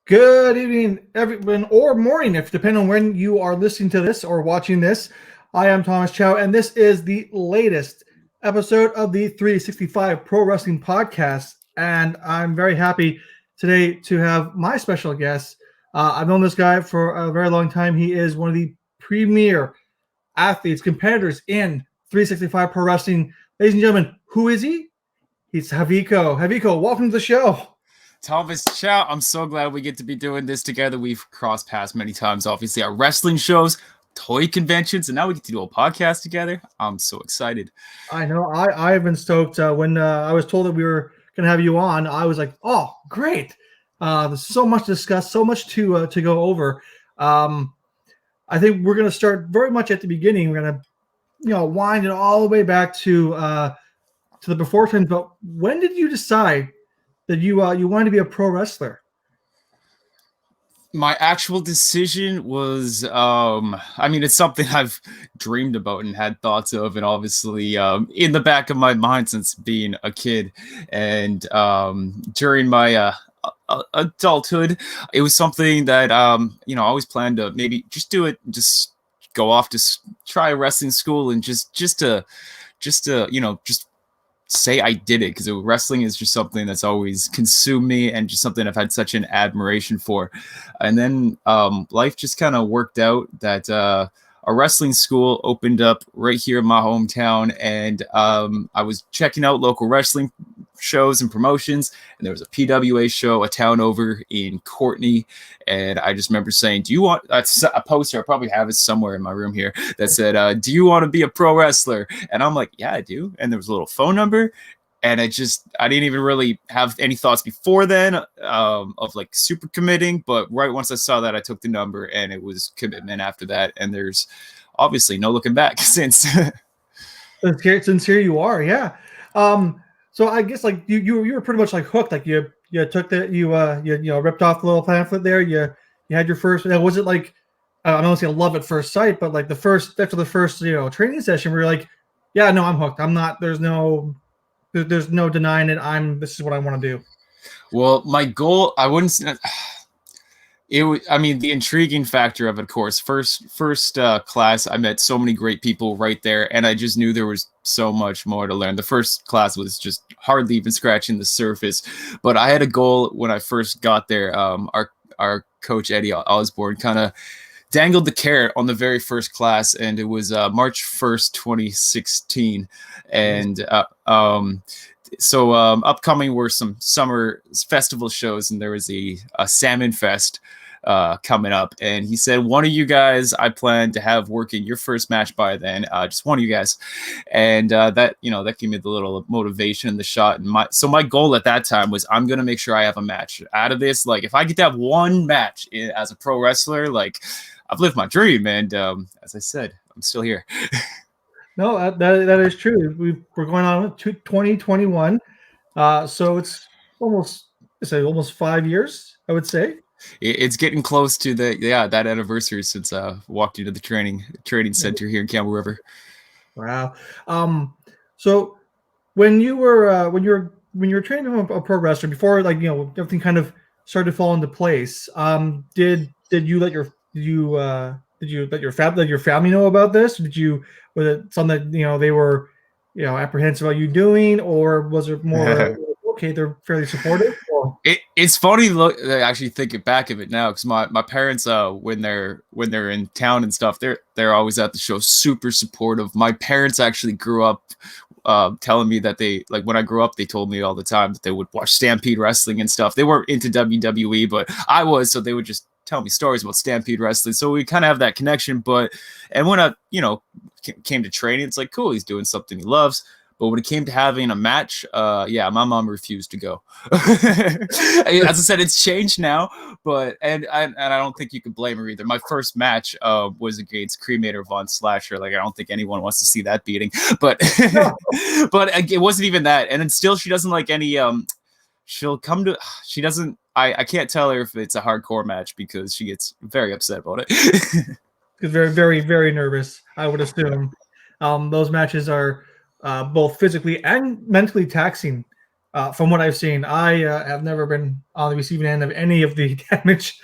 Good evening, everyone, or morning, if depending on when you are listening to this or watching this. I am Thomas Chow, and this is the latest episode of the 365 Pro Wrestling Podcast. And I'm very happy today to have my special guest. I've known this guy for a very long time. He is one of the premier athletes, competitors in 365 Pro Wrestling. Ladies and gentlemen, who is he? He's Haviko. Haviko, welcome to the show. Thomas Chow, I'm so glad we get to be doing this together. We've crossed paths many times, obviously, at wrestling shows, toy conventions, and now we get to do a podcast together. I'm so excited. I know. I've been stoked. When I was told that we were going to have you on, I was like, oh, great. There's so much to discuss, so much to go over. I think we're going to start very much at the beginning. We're going to, wind it all the way back to the before times. But when did you decide that you wanted to be a pro wrestler? My actual decision was, it's something I've dreamed about and had thoughts of, and obviously in the back of my mind since being a kid. And during my adulthood, it was something that, I always planned to maybe just do it, just go off to try wrestling school and just say I did it, because wrestling is just something that's always consumed me and just something I've had such an admiration for. And then life just kind of worked out that a wrestling school opened up right here in my hometown, and I was checking out local wrestling shows and promotions, and there was a PWA show a town over in Courtney, and I just remember saying, do you want a poster? I probably have it somewhere in my room here that said, do you want to be a pro wrestler? And I'm like, yeah, I do. And there was a little phone number, and I didn't even really have any thoughts before then of like super committing, but right once I saw that, I took the number, and it was commitment after that, and there's obviously no looking back since. Since here you are, yeah. So I guess like you were pretty much like hooked. Like you took the you ripped off the little pamphlet there. You had your first. Was it like I don't want to say love at first sight, but like after the first training session, where you're like, yeah, no, I'm hooked. I'm not. There's no denying it. This is what I want to do. Well, my goal, I wouldn't. The intriguing factor of it, of course, first class, I met so many great people right there, and I just knew there was so much more to learn. The first class was just hardly even scratching the surface, but I had a goal when I first got there. Our coach, Eddie Osborne, kind of dangled the carrot on the very first class, and it was March 1st, 2016, and so upcoming were some summer festival shows, and there was a Salmon Fest coming up, and he said, one of you guys I plan to have working your first match by then, just one of you guys. And that gave me the little motivation and the shot. And my goal at that time was, I'm gonna make sure I have a match out of this. Like, if I get to have one match as a pro wrestler, like, I've lived my dream. And as I said, I'm still here. No, that is true. We're going on to 2021, so it's almost 5 years, I would say. It's getting close to that anniversary since I walked into the training center here in Campbell River. Wow. So when you were training a pro wrestler, before everything kind of started to fall into place, did you let your family know about this? Was it something that they were apprehensive about you doing, or was it more okay, they're fairly supportive? It's funny actually thinking back of it now, because my parents, when they're in town and stuff, they're always at the show, super supportive. My parents actually grew up telling me that when I grew up, they told me all the time that they would watch Stampede Wrestling and stuff. They weren't into WWE, but I was, so they would just tell me stories about Stampede Wrestling. So we kind of have that connection. And when I came to training, it's like, cool, he's doing something he loves. But when it came to having a match, my mom refused to go. As I said, it's changed now, and I don't think you can blame her either. My first match was against Cremator Von Slasher. Like, I don't think anyone wants to see that beating, but but it wasn't even that. And then still, she doesn't like any. She doesn't. I can't tell her if it's a hardcore match, because she gets very upset about it. Because very, very, very nervous, I would assume. Those matches are both physically and mentally taxing from what I've seen. I have never been on the receiving end of any of the damage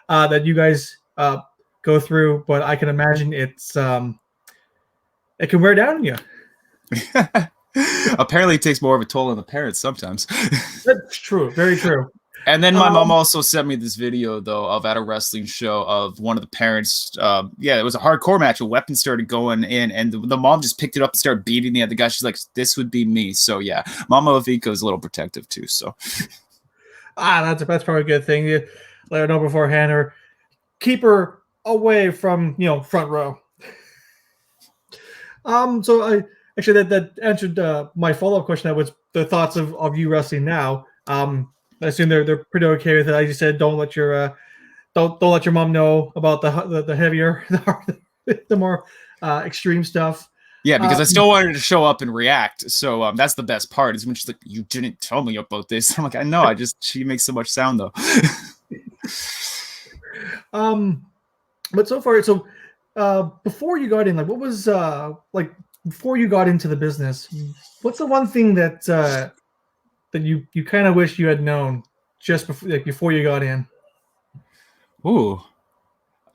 that you guys go through, but I can imagine it can wear down on you. Apparently, it takes more of a toll on the parents sometimes. That's true. Very true. And then my mom Um, also sent me this video though of at a wrestling show of one of the parents. Yeah, it was a hardcore match. A weapon started going in, and the mom just picked it up and started beating the other guy. She's like, "This would be me." So yeah, Mama Haviko is a little protective too. So that's probably a good thing. You let her know beforehand, or keep her away from front row. So I actually that answered my follow up question. That was the thoughts of you wrestling now. I assume they're pretty okay with it. I just said don't let your don't let your mom know about the heavier the more extreme stuff. yeah, because I Um, still wanted to show up and react. So that's the best part is when she's like, "You didn't tell me about this." I'm like, "I know. I just she makes so much sound though." um, but so far, so before you got in, like, what was like before you got into the business? What's the one thing that you kind of wish you had known just before, like, before you got in? Ooh.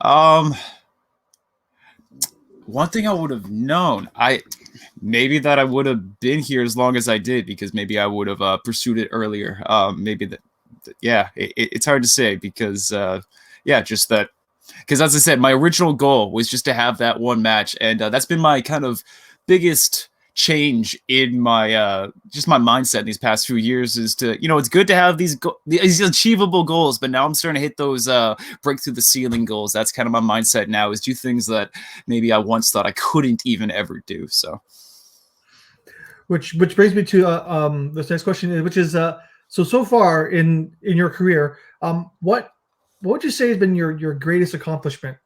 Um. One thing I would have known, maybe that I would have been here as long as I did because maybe I would have pursued it earlier. Maybe yeah, it's hard to say because yeah, just that because as I said, my original goal was just to have that one match, and that's been my kind of biggest change in my just my mindset in these past few years is to it's good to have these achievable goals, but now I'm starting to hit those break through the ceiling goals. That's kind of my mindset now, is do things that maybe I once thought I couldn't even ever do. So Which brings me to this next question, which is so far in your career, what would you say has been your greatest accomplishment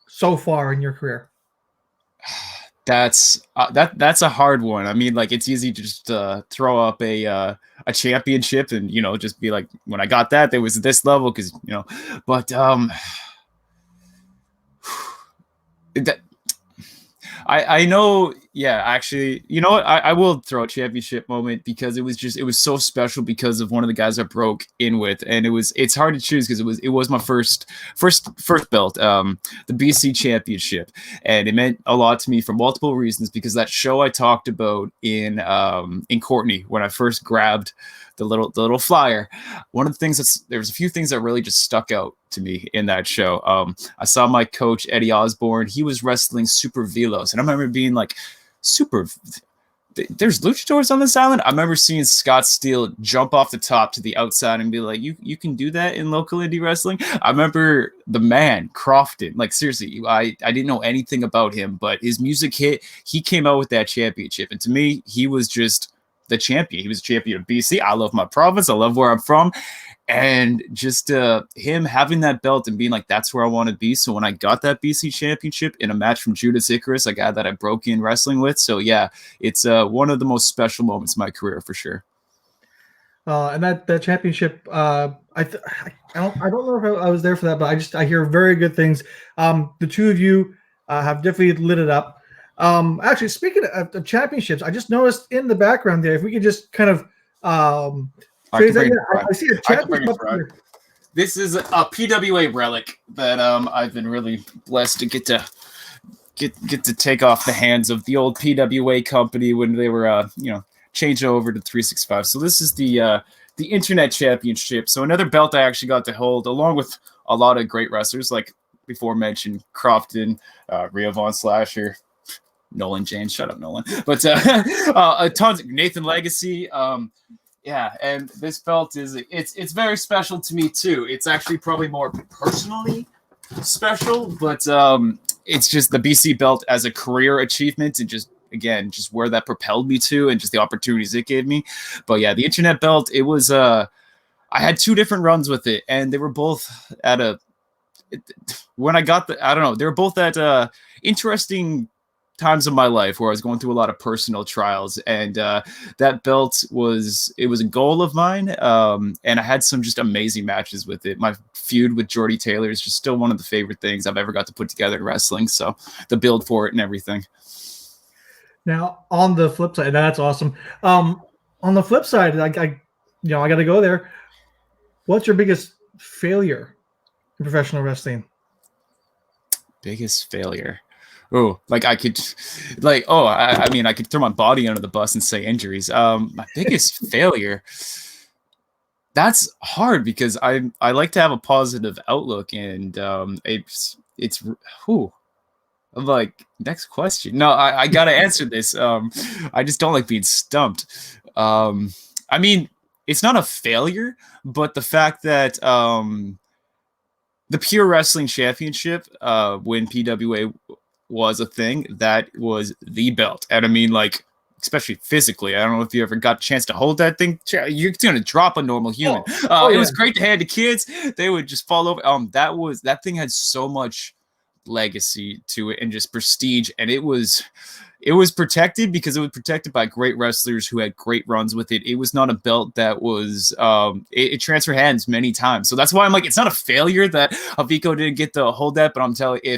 so far in your career? that's a hard one. I mean, like, it's easy to just throw up a championship and just be like, when I got that, there was this level because but that I know, yeah, actually, you know what? I will throw a championship moment because it was so special because of one of the guys I broke in with, and it's hard to choose because it was my first belt, the BC championship, and it meant a lot to me for multiple reasons because that show I talked about in Courtney when I first grabbed the little flyer. One of the things there was a few things that really just stuck out to me in that show. I saw my coach Eddie Osborne. He was wrestling Super Velos, and I remember being like, "Super, there's luchadors on this island." I remember seeing Scott Steele jump off the top to the outside and be like, "You can do that in local indie wrestling." I remember the man Crofton. Like, seriously, I didn't know anything about him, but his music hit. He came out with that championship, and to me, he was just the champion. He was champion of BC. I love my province. I love where I'm from. And just him having that belt and being like, that's where I want to be. So when I got that BC championship in a match from Judas Icarus, a guy that I broke in wrestling with. So yeah, it's one of the most special moments in my career for sure. And that championship, I don't know if I was there for that, but I hear very good things. The two of you have definitely lit it up. Actually, speaking of championships, I just noticed in the background there, if we could just kind of phase that. Yeah, I see a championship here. This is a PWA relic that I've been really blessed to get to take off the hands of the old PWA company when they were changed over to 365. So this is the Internet Championship. So another belt I actually got to hold along with a lot of great wrestlers like before mentioned Crofton, Rhea Von Slasher, Nolan James. Shut up, Nolan. But tons of Nathan Legacy. Yeah, and this belt it's very special to me too. It's actually probably more personally special, but it's just the BC belt as a career achievement and just where that propelled me to and just the opportunities it gave me. But yeah, the Internet belt, it was I had two different runs with it, and they were both at when I got I don't know, they were both at interesting times of my life where I was going through a lot of personal trials, and that belt was a goal of mine, and I had some just amazing matches with it. My feud with Jordy Taylor is just still one of the favorite things I've ever got to put together in wrestling, so the build for it and everything. Now, on the flip side, that's awesome. On the flip side, I got to go there. What's your biggest failure in professional wrestling? Biggest failure. Oh, like I could, like, oh, I mean, I could throw my body under the bus and say injuries. My biggest failure. That's hard because I like to have a positive outlook, and it's who. I'm like, next question. No, I gotta answer this. I just don't like being stumped. I mean, it's not a failure, but the fact that the Pure Wrestling Championship, when PWA was a thing, that was the belt. And I mean, like, especially physically, I don't know if you ever got a chance to hold that thing. You're going to drop a normal human. It was great to hand to kids. They would just fall over. That thing had so much legacy to it and just prestige. And it was protected because it was protected by great wrestlers who had great runs with it. It was not a belt that was it transferred hands many times. So that's why I'm like, it's not a failure that Haviko didn't get to hold that, but I'm telling you,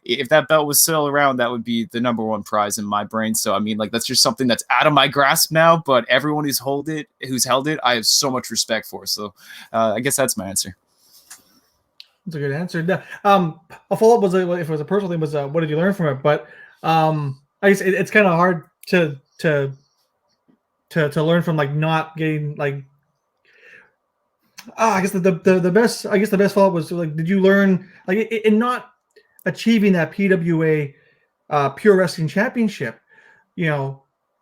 if that belt was still around, that would be the number one prize in my brain. So I mean, like, that's just something that's out of my grasp now, but everyone who's held it, I have so much respect for. So I guess that's my answer. That's a good answer. A follow-up was, if it was a personal thing, was what did you learn from it? But I guess it's kind of hard to learn from, like, not getting, like, I guess the best follow-up was, like, did you learn, like, in not achieving that PWA Pure Wrestling Championship,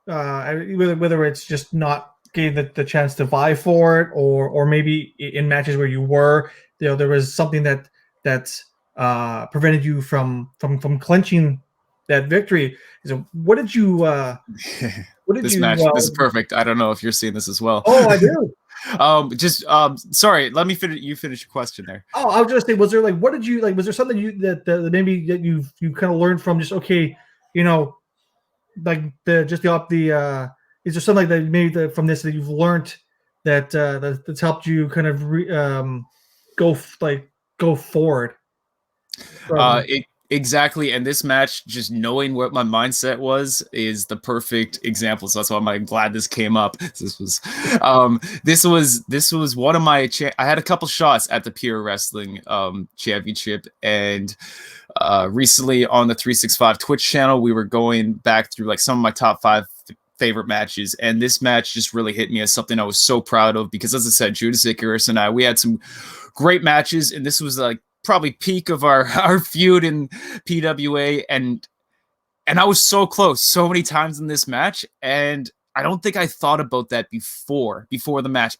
whether it's just not getting the chance to vie for it, or maybe in matches where you were, there was something that prevented you from clinching that victory. So what did you this match, this is perfect. I don't know if you're seeing this as well. Oh, I do. Sorry, let me finish. You finish your question there. Oh, I was just saying, was there, like, what did you, like, was there something that maybe that you kind of learned from, just, okay, like, is there something like that maybe from this that you've learned that's helped you kind of go forward? Exactly, and this match, just knowing what my mindset is the perfect example. So that's why I'm glad this came up. This was one of my. I had a couple shots at the Pure Wrestling Championship, and recently on the 365 Twitch channel, we were going back through, like, some of my top 5 favorite matches, and this match just really hit me as something I was so proud of, because, as I said, Judas Icarus and we had some great matches, and this was, like, probably peak of our feud in PWA, and I was so close so many times in this match, and I don't think I thought about that before the match.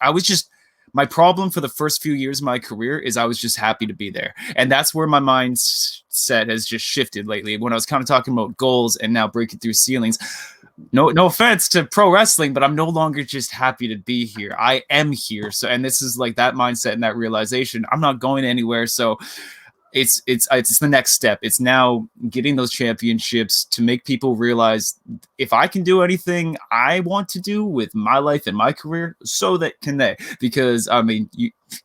My problem for the first few years of my career is I was just happy to be there. And that's where my mindset has just shifted lately, when I was kind of talking about goals and now breaking through ceilings. No offense to pro wrestling, but I'm no longer just happy to be here. I am here. So, and this is like that mindset and that realization. I'm not going anywhere. So it's the next step. It's now getting those championships to make people realize, if I can do anything I want to do with my life and my career, so that can they. Because I mean,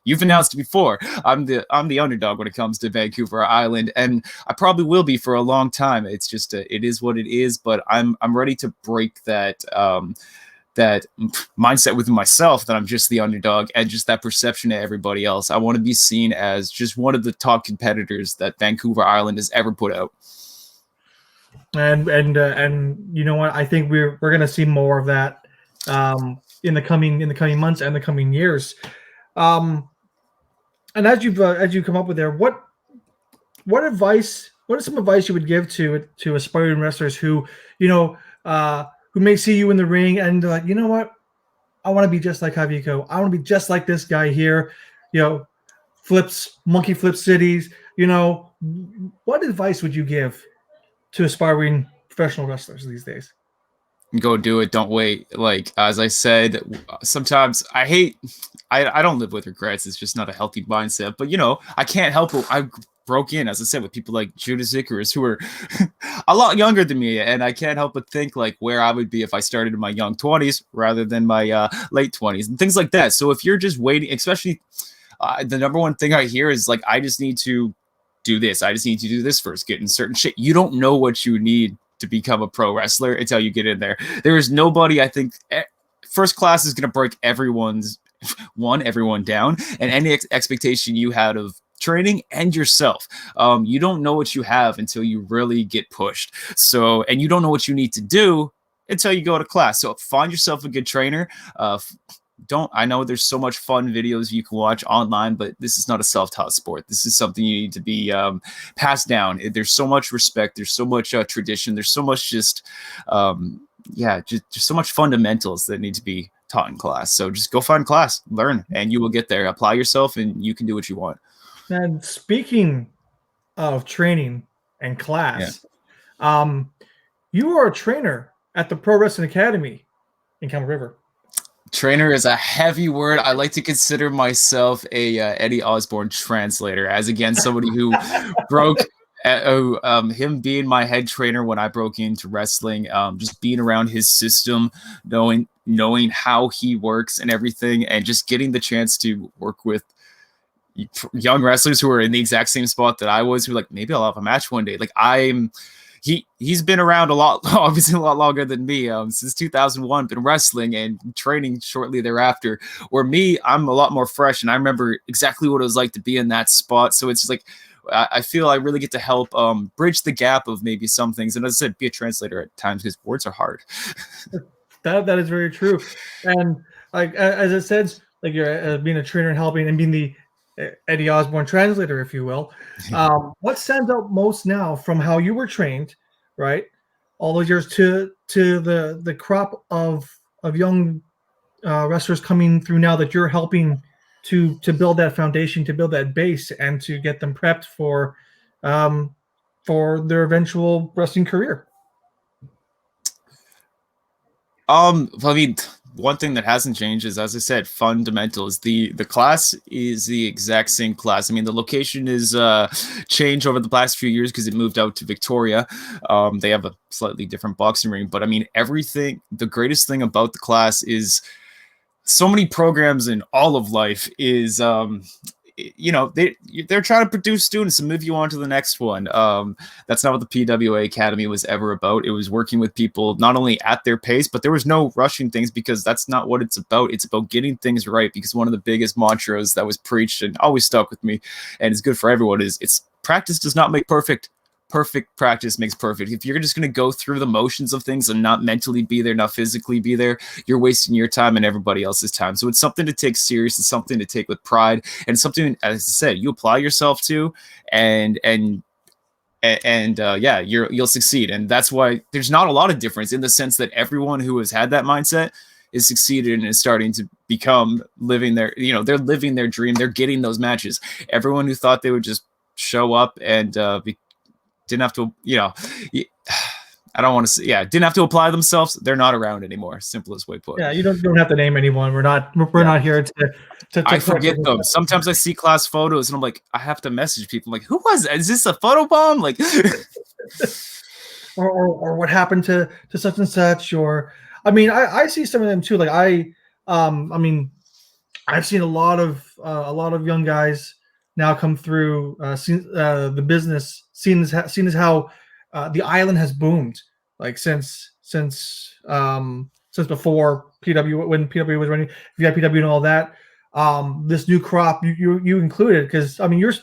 you've announced it before, I'm the underdog when it comes to Vancouver Island, and I probably will be for a long time. It's just it is what it is. But I'm ready to break that that mindset within myself, that I'm just the underdog, and just that perception to everybody else. I want to be seen as just one of the top competitors that Vancouver Island has ever put out. And you know what? I think we're gonna see more of that in the coming months and the coming years. And as you come up with there, what is some advice you would give to aspiring wrestlers who who may see you in the ring and they're like, you know what, I want to be just like Haviko. I want to be just like this guy here. Monkey flip cities. What advice would you give to aspiring professional wrestlers these days? Go do it. Don't wait. Like, as I said, sometimes I don't live with regrets. It's just not a healthy mindset. But I can't help it. I broke in, as I said, with people like Judas Icarus, who are a lot younger than me, and I can't help but think, like, where I would be if I started in my young 20s rather than my late 20s and things like that. So if you're just waiting, especially the number one thing I hear is, like, I just need to do this. I just need to do this first, get in certain shit. You don't know what you need to become a pro wrestler until you get in there. There is nobody, I think, first class is going to break everyone down, and any expectation you had of training and yourself. You don't know what you have until you really get pushed. So, and you don't know what you need to do until you go to class. So find yourself a good trainer. I know there's so much fun videos you can watch online, but this is not a self-taught sport. This is something you need to be passed down. There's so much respect. There's so much tradition. There's so much just so much fundamentals that need to be taught in class. So just go find class, learn, and you will get there. Apply yourself, and you can do what you want. And speaking of training and class, you are a trainer at the Pro Wrestling Academy in Camel River. Trainer is a heavy word. I like to consider myself a Eddie Osborne translator, as again somebody who broke him being my head trainer when I broke into wrestling, just being around his system, knowing how he works and everything, and just getting the chance to work with young wrestlers who are in the exact same spot that I was, who like, maybe I'll have a match one day. Like he's been around a lot, obviously a lot longer than me, since 2001, been wrestling and training shortly thereafter. Where me, I'm a lot more fresh, and I remember exactly what it was like to be in that spot. So it's just like, I feel I really get to help bridge the gap of maybe some things. And as I said, be a translator at times because words are hard. That is very true. And like, as it says, like you're being a trainer and helping and being the Eddie Osborne translator, if you will. What stands out most now from how you were trained, right, all those years to the crop of young wrestlers coming through now that you're helping to build that foundation, to build that base, and to get them prepped for their eventual wrestling career? I mean, one thing that hasn't changed is, as I said, fundamentals. The class is the exact same class. I mean, the location is changed over the past few years because it moved out to Victoria. They have a slightly different boxing ring, but I mean, everything. The greatest thing about the class is so many programs in all of life is they're trying to produce students and move you on to the next one. That's not what the PWA Academy was ever about. It was working with people not only at their pace, but there was no rushing things, because that's not what it's about. It's about getting things right, because one of the biggest mantras that was preached and always stuck with me, and it's good for everyone, is it's practice does not make perfect. Perfect practice makes perfect. If you're just going to go through the motions of things and not mentally be there, not physically be there, you're wasting your time and everybody else's time. So it's something to take serious. It's something to take with pride, and something, as I said, you apply yourself to, and you'll succeed. And that's why there's not a lot of difference, in the sense that everyone who has had that mindset is succeeded and is starting to become living their, they're living their dream. They're getting those matches. Everyone who thought they would just show up and didn't have to, I don't want to say, didn't have to apply themselves, they're not around anymore. Simplest way put. Yeah, you don't have to name anyone. We're not here to I forget them. Sometimes I see class photos and I'm like, I have to message people. I'm like, who was that? Is this a photo bomb? Like, or what happened to such and such? Or, I mean, I see some of them too. Like I mean, I've seen a lot of young guys now come through the business, seeing as how the island has boomed, like since before PW, when PW was running VIPW and all that. This new crop, you included, because I mean, you're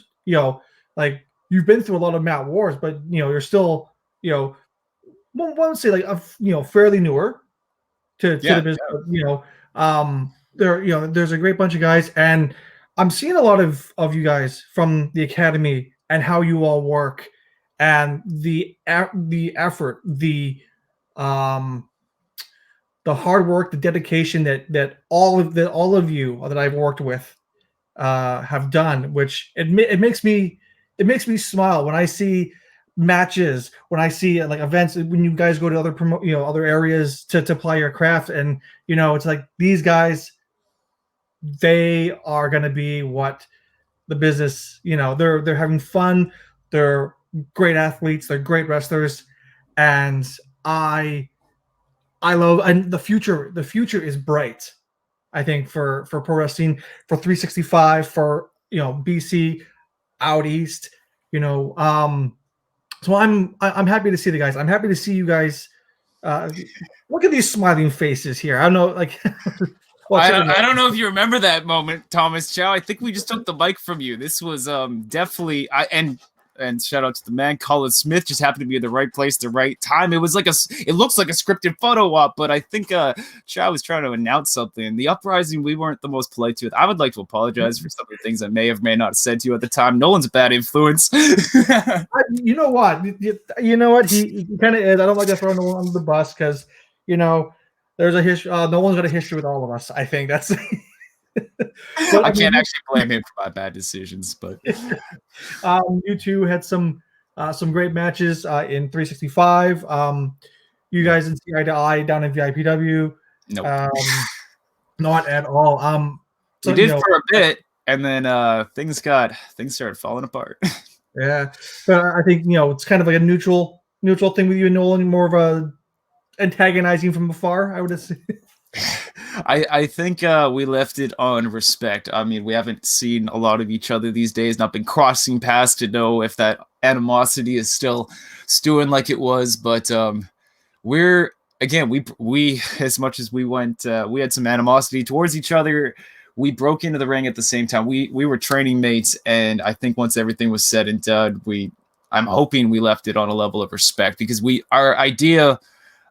like, you've been through a lot of mat wars, but you're still won't say like fairly newer to the business. There's a great bunch of guys, and I'm seeing a lot of you guys from the academy and how you all work, and the effort, the hard work, the dedication that all of you that I've worked with have done, which it makes me smile when I see matches, when I see like events, when you guys go to other areas to apply your craft, and it's like, these guys, they are going to be what the business, they're having fun, they're great athletes, they're great wrestlers, and I love, and the future is bright, I think, for pro wrestling, for 365, for BC, out east, so I'm happy to see the guys. I'm happy to see you guys Uh, Look at these smiling faces here. I don't know, like, well, certainly I don't know if you remember that moment, Thomas Chow. I think we just took the mic from you. This was definitely and shout out to the man, Colin Smith, just happened to be at the right place, the right time. It was like it looks like a scripted photo op, but I think Chow was trying to announce something. The uprising, we weren't the most polite to it. I would like to apologize for some of the things I may have may not have said to you at the time. Nolan's a bad influence. You know what? You know what? He kind of is. I don't like to throw no one under the bus because, you know, there's a history. No one's got a history with all of us. I think that's. But I can't actually blame him for my bad decisions, but you two had some great matches in 365. You guys didn't see eye to eye down in VIPW. no. Not at all. So, we did for a bit, and then things started falling apart. Yeah, but I think it's kind of like a neutral thing with you and Nolan, more of a antagonizing from afar, I would assume. I think we left it on respect. I mean, we haven't seen a lot of each other these days, not been crossing paths to know if that animosity is still stewing like it was. But we as much as we went, we had some animosity towards each other. We broke into the ring at the same time. We were training mates, and I think once everything was said and done, I'm hoping we left it on a level of respect because our idea,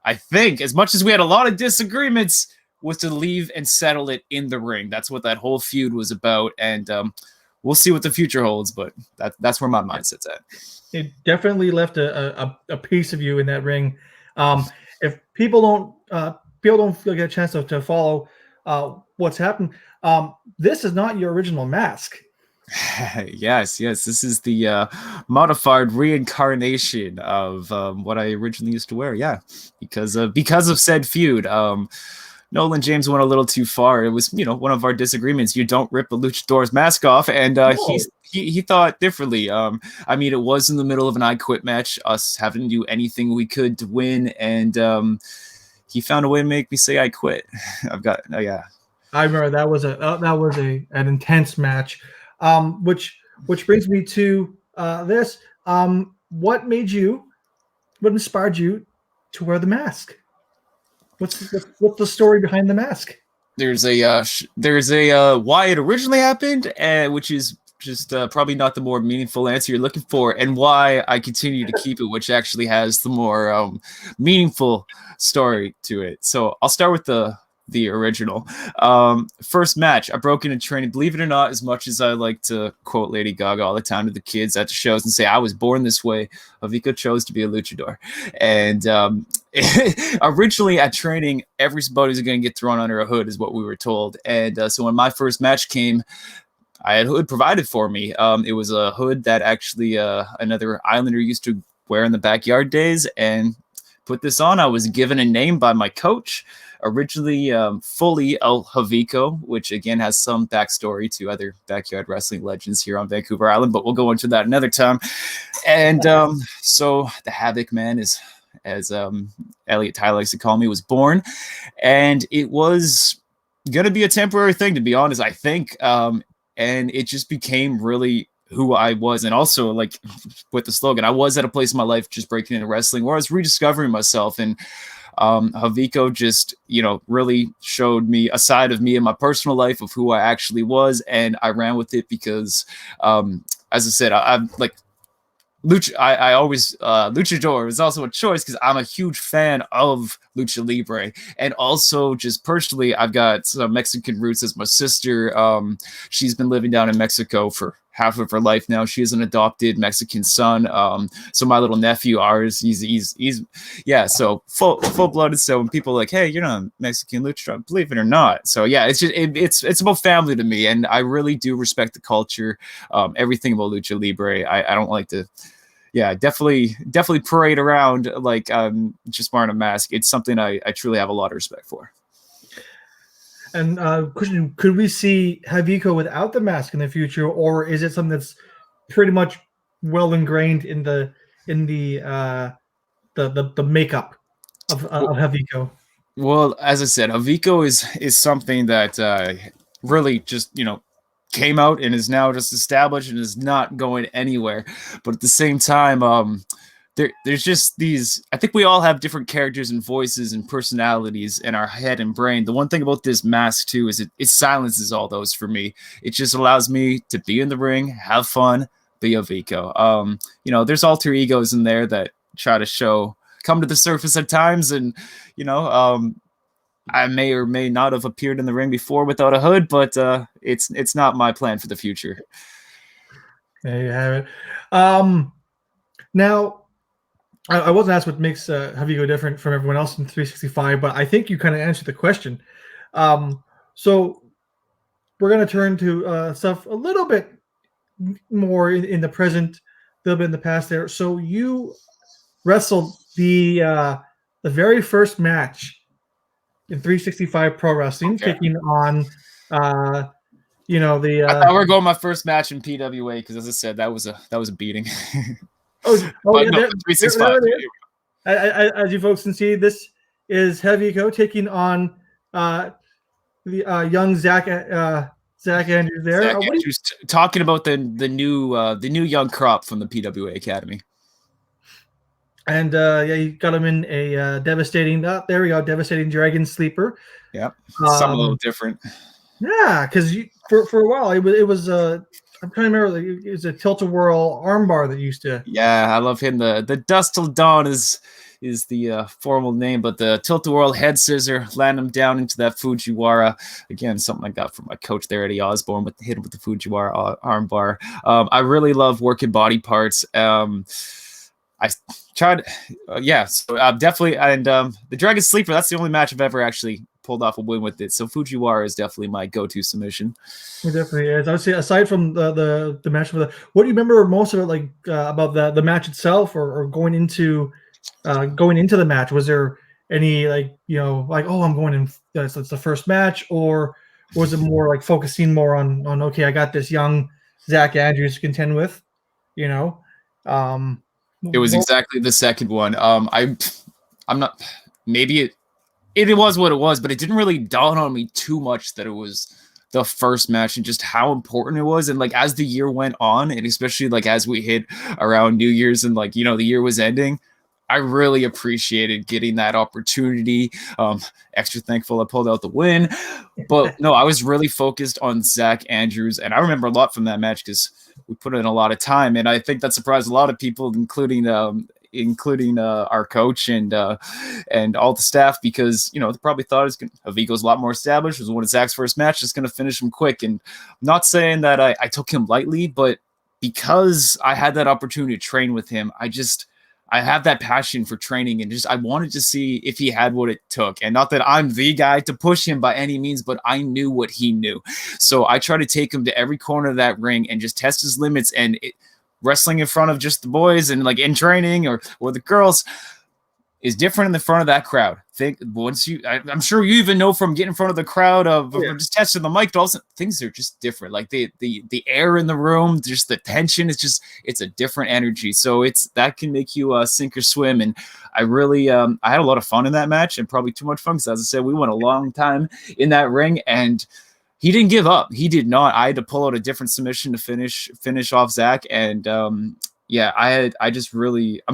I think, as much as we had a lot of disagreements, was to leave and settle it in the ring. That's what that whole feud was about, and we'll see what the future holds. But that's where my mindset's at. It definitely left a piece of you in that ring. If people don't get a chance to follow what's happened, this is not your original mask. Yes. This is the modified reincarnation of what I originally used to wear. Yeah, because of said feud. Nolan James went a little too far. It was, one of our disagreements. You don't rip a luchador's mask off, and he thought differently. I mean, it was in the middle of an I Quit match, us having to do anything we could to win, and he found a way to make me say I quit. Yeah. I remember that was an intense match, which brings me to this. What inspired you to wear the mask? What's the story behind the mask? There's a why it originally happened, which is just probably not the more meaningful answer you're looking for, and why I continue to keep it, which actually has the more meaningful story to it. So I'll start with the original. First match, I broke into training. Believe it or not, as much as I like to quote Lady Gaga all the time to the kids at the shows and say, I was born this way, Haviko chose to be a luchador. And originally at training, everybody's going to get thrown under a hood is what we were told. And so when my first match came, I had a hood provided for me. It was a hood that actually another Islander used to wear in the backyard days, and put this on. I was given a name by my coach, originally fully El Haviko, which again has some backstory to other backyard wrestling legends here on Vancouver Island, but we'll go into that another time. And so the Havoc Man, as Elliot Tyler likes to call me, was born, and it was gonna be a temporary thing, to be honest, I think. And it just became really who I was. And also, like, with the slogan, I was at a place in my life just breaking into wrestling where I was rediscovering myself. And Haviko just, really showed me a side of me in my personal life of who I actually was. And I ran with it because, as I said, I'm like, I always luchador is also a choice because I'm a huge fan of lucha libre, and also just personally, I've got some Mexican roots as my sister. She's been living down in Mexico for half of her life now. She has an adopted Mexican son. So my little nephew, he's so full blooded. So when people are like, hey, you're not a Mexican luchador, believe it or not. So yeah, it's just it's about family to me, and I really do respect the culture, everything about lucha libre. I don't like to. Yeah, definitely parade around like just wearing a mask. It's something I truly have a lot of respect for. And could we see Haviko without the mask in the future, or is it something that's pretty much well ingrained in the makeup of Haviko? Well, as I said, Haviko is something that really just came out and is now just established and is not going anywhere. But at the same time, there's just these. I think we all have different characters and voices and personalities in our head and brain. The one thing about this mask too is it silences all those for me. It just allows me to be in the ring, have fun, be a Vico. There's alter egos in there that try to come to the surface at times, and I may or may not have appeared in the ring before without a hood, but it's not my plan for the future. There you have it. Now, I wasn't asked what makes Haviko different from everyone else in 365, but I think you kind of answered the question. So we're going to turn to stuff a little bit more in the present, a little bit in the past there. So you wrestled the very first match in 365 Pro Wrestling, taking on I thought we were going my first match in PWA because, as I said, that was a beating. oh yeah, no, 365. As you folks can see, this is Haviko taking on the young Zach Andrews there. Zach Andrews talking about the new young crop from the PWA Academy. And you got him in a devastating. There we go, devastating Dragon Sleeper. Yep, something a little different. Yeah, because for a while it was I'm trying to remember. It was a tilt-a-whirl armbar that used to. Yeah, I love him. The Dust Till Dawn is the formal name, but the tilt-a-whirl head scissor, land him down into that Fujiwara. Again, something I got from my coach there, Eddie Osborne, with hit him with the Fujiwara armbar. I really love working body parts. I tried, so definitely, and the Dragon Sleeper, that's the only match I've ever actually pulled off a win with it. So Fujiwara is definitely my go-to submission. It definitely is. I would say, aside from the match, what do you remember most of it, like about the match itself, or going into the match? Was there any I'm going in? It's the first match, or was it more like focusing more on okay, I got this young Zach Andrews to contend with, It was exactly the second one. I'm not. Maybe it was what it was, but it didn't really dawn on me too much that it was the first match and just how important it was. And like as the year went on, and especially like as we hit around New Year's and the year was ending, I really appreciated getting that opportunity. Extra thankful I pulled out the win. But no, I was really focused on Zach Andrews, and I remember a lot from that match because we put in a lot of time, and I think that surprised a lot of people, including our coach and all the staff, because they probably thought Haviko's a lot more established. It was one of Zach's first match, just going to finish him quick. And I'm not saying that I took him lightly, but because I had that opportunity to train with him, I have that passion for training, and I wanted to see if he had what it took. And not that I'm the guy to push him by any means, but I knew what he knew. So I tried to take him to every corner of that ring and just test his limits. And wrestling in front of just the boys and like in training or the girls is different in the front of that crowd. I'm sure you even know from getting in front of the crowd of just testing the mic, but also things are just different. Like the air in the room, just the tension, it's a different energy. So that can make you sink or swim. And I really, I had a lot of fun in that match, and probably too much fun. Because as I said, we went a long time in that ring, and he didn't give up. He did not. I had to pull out a different submission to finish off Zach. And I'm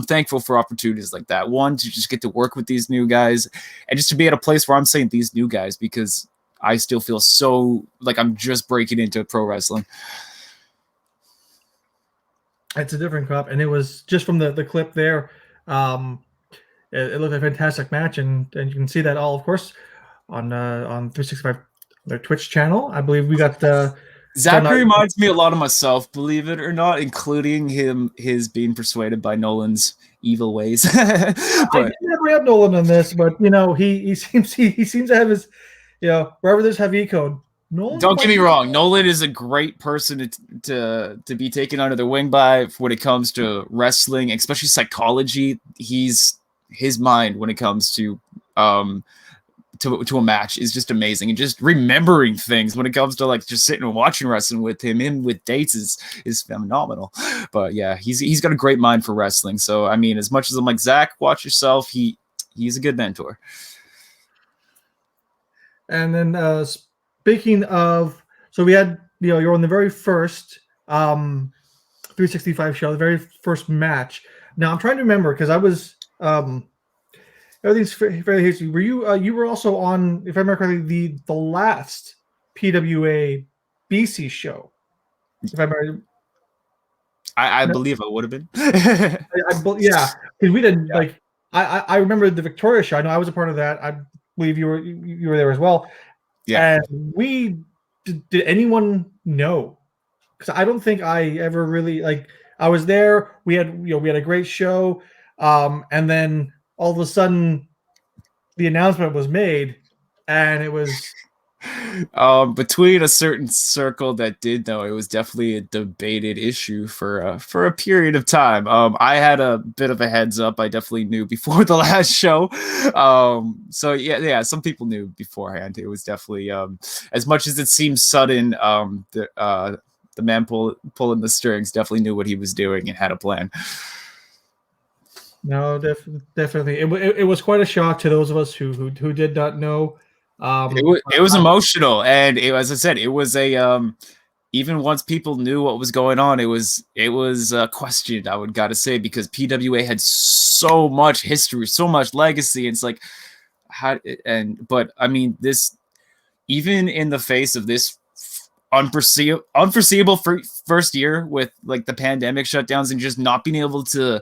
thankful for opportunities like that. One, to just get to work with these new guys, and just to be at a place where I'm saying these new guys, because I still feel so like I'm just breaking into pro wrestling. It's a different crop, and it was just from the clip there. It looked like a fantastic match, and you can see that all, of course, on 365, their Twitch channel. I believe we got Zachary reminds me a lot of myself, believe it or not, including his being persuaded by Nolan's evil ways. I didn't bring up Nolan on this, but he seems to have his, wherever there's Haviko. Don't get me wrong, Nolan is a great person to be taken under the wing by when it comes to wrestling, especially psychology. His mind when it comes to a match is just amazing, and just remembering things when it comes to like just sitting and watching wrestling with him with dates is phenomenal. But yeah, he's got a great mind for wrestling. So I mean, as much as I'm like, Zach, watch yourself, he's a good mentor. And then speaking of, so we had you're on the very first 365 show, the very first match. Now I'm trying to remember because I was everything's fairly hasty. Were you you were also on, if I remember correctly, the last PWA BC show? If I remember, I no, believe I would have been. yeah, because we did Yeah. like I remember the Victoria show. I know I was a part of that. I believe you were there as well. Yeah. And we did anyone know? Because I don't think I ever really like. I was there. We had a great show, and then all of a sudden the announcement was made, and it was Between a certain circle that did know, it was definitely a debated issue for a period of time. I had a bit of a heads up. I definitely knew before the last show. So yeah, some people knew beforehand. It was definitely as much as it seems sudden. The man pulling the strings definitely knew what he was doing and had a plan. no, definitely it was quite a shock to those of us who did not know. It was emotional, and as I said, it was a even once people knew what was going on, it was questioned. I would gotta say because PWA had so much history, so much legacy. And it's like how but I mean this even in the face of this unforeseeable first year with like the pandemic shutdowns and just not being able to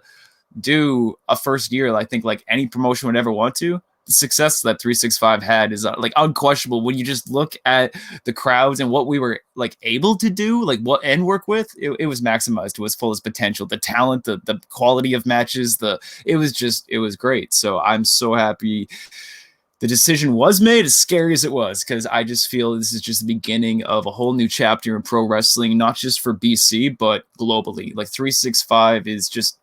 do a first year, I think like any promotion would ever want to. The success that 365 had is like unquestionable when you just look at the crowds and what we were like able to do, like what and work with. It was maximized to its fullest potential. The talent, the quality of matches, it was great. So I'm so happy the decision was made, as scary as it was, because I just feel this is just the beginning of a whole new chapter in pro wrestling, not just for BC, but globally. Like 365 is just,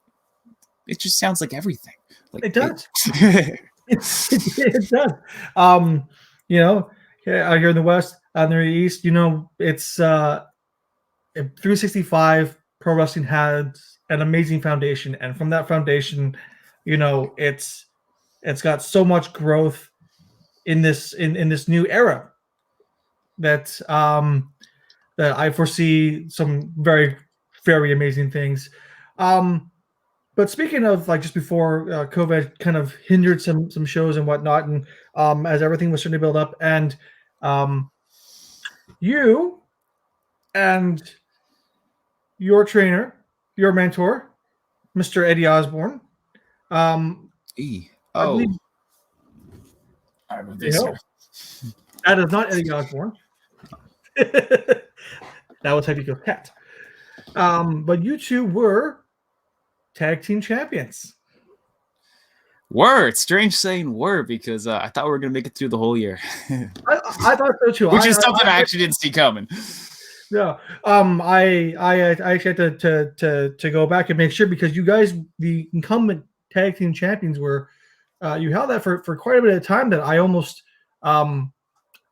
it just sounds like everything. Like it does. It does. You know, out here in the West, out in the East, it's 365 Pro Wrestling had an amazing foundation, and from that foundation, it's got so much growth in this new era that that I foresee some very amazing things. But speaking of like just before COVID kind of hindered some shows and whatnot, and as everything was starting to build up, and um, you and your trainer, your mentor, Mr. Eddie Osborne, I believe, Oh, I remember this here. no, that is not Eddie Osborne. That was Haviko's cat. But you two were tag team champions. Were, it's strange saying were because I thought we were gonna make it through the whole year, I thought so too. which is something I actually didn't see coming. Yeah. I actually had to go back and make sure because you guys, the incumbent tag team champions, were you held that for quite a bit of time that I almost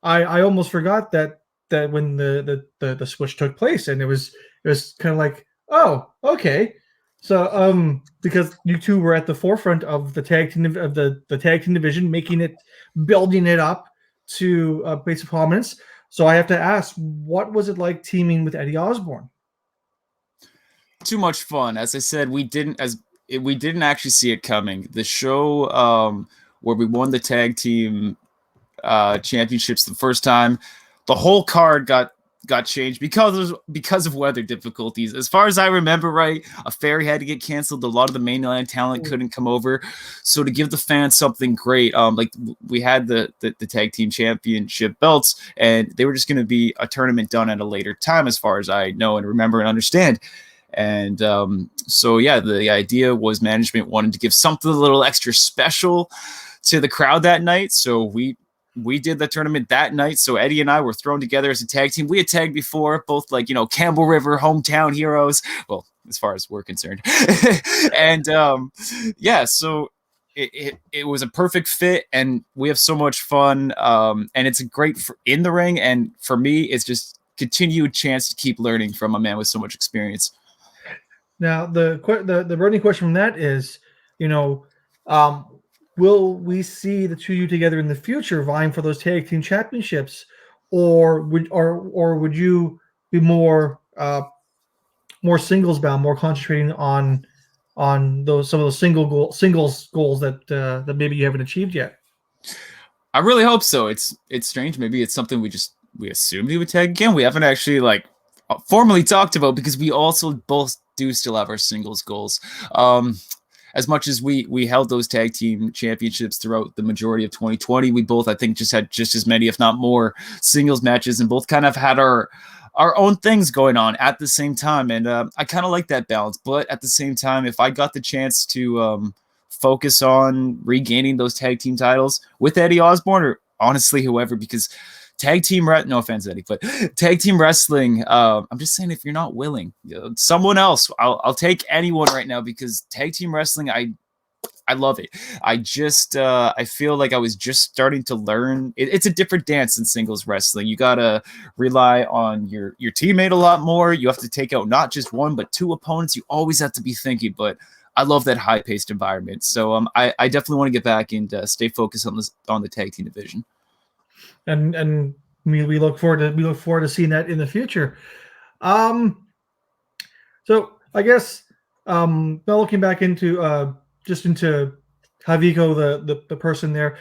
forgot that when the switch took place, and it was kind of like, oh, okay. So because you two were at the forefront of the tag team of the tag team division, building it up to place of prominence. So I have to ask, what was it like teaming with Eddie Osborne? Too much fun. As I said, we didn't actually see it coming. The show where we won the tag team championships the first time, the whole card got changed because of weather difficulties. As far as I remember, right, a ferry had to get canceled. A lot of the mainland talent couldn't come over, so to give the fans something great, like we had the tag team championship belts, and they were just going to be a tournament done at a later time, as far as I know and remember and understand. And so yeah, the idea was management wanted to give something a little extra special to the crowd that night, so we did the tournament that night. So Eddie and I were thrown together as a tag team. We had tagged before, both like, Campbell River, hometown heroes. Well, as far as we're concerned. And yeah, so it was a perfect fit, and we have so much fun. And it's a great in the ring. And for me, it's just continued chance to keep learning from a man with so much experience. Now, the burning question from that is, um, will we see the two of you together in the future vying for those tag team championships, or would you be more singles bound, more concentrating on those some of those singles goals that maybe you haven't achieved yet? I really hope so. It's strange. Maybe it's something we assumed he would tag again. We haven't actually formally talked about, because we also both do still have our singles goals. As much as we held those tag team championships throughout the majority of 2020, we both, I think, just had just as many, if not more, singles matches, and both kind of had our own things going on at the same time. And I kind of like that balance. But at the same time, if I got the chance to focus on regaining those tag team titles with Eddie Osborne, or honestly whoever, because tag team no offense, Eddie, but tag team wrestling, I'm just saying, if you're not willing, someone else, I'll take anyone right now, because tag team wrestling, I love it. I feel like I was just starting to learn. It's a different dance than singles wrestling. You gotta rely on your teammate a lot more. You have to take out not just one but two opponents. You always have to be thinking. But I love that high paced environment. So I definitely want to get back and stay focused on the tag team division. And we look forward to seeing that in the future. So I guess now looking back into into Haviko, the person there,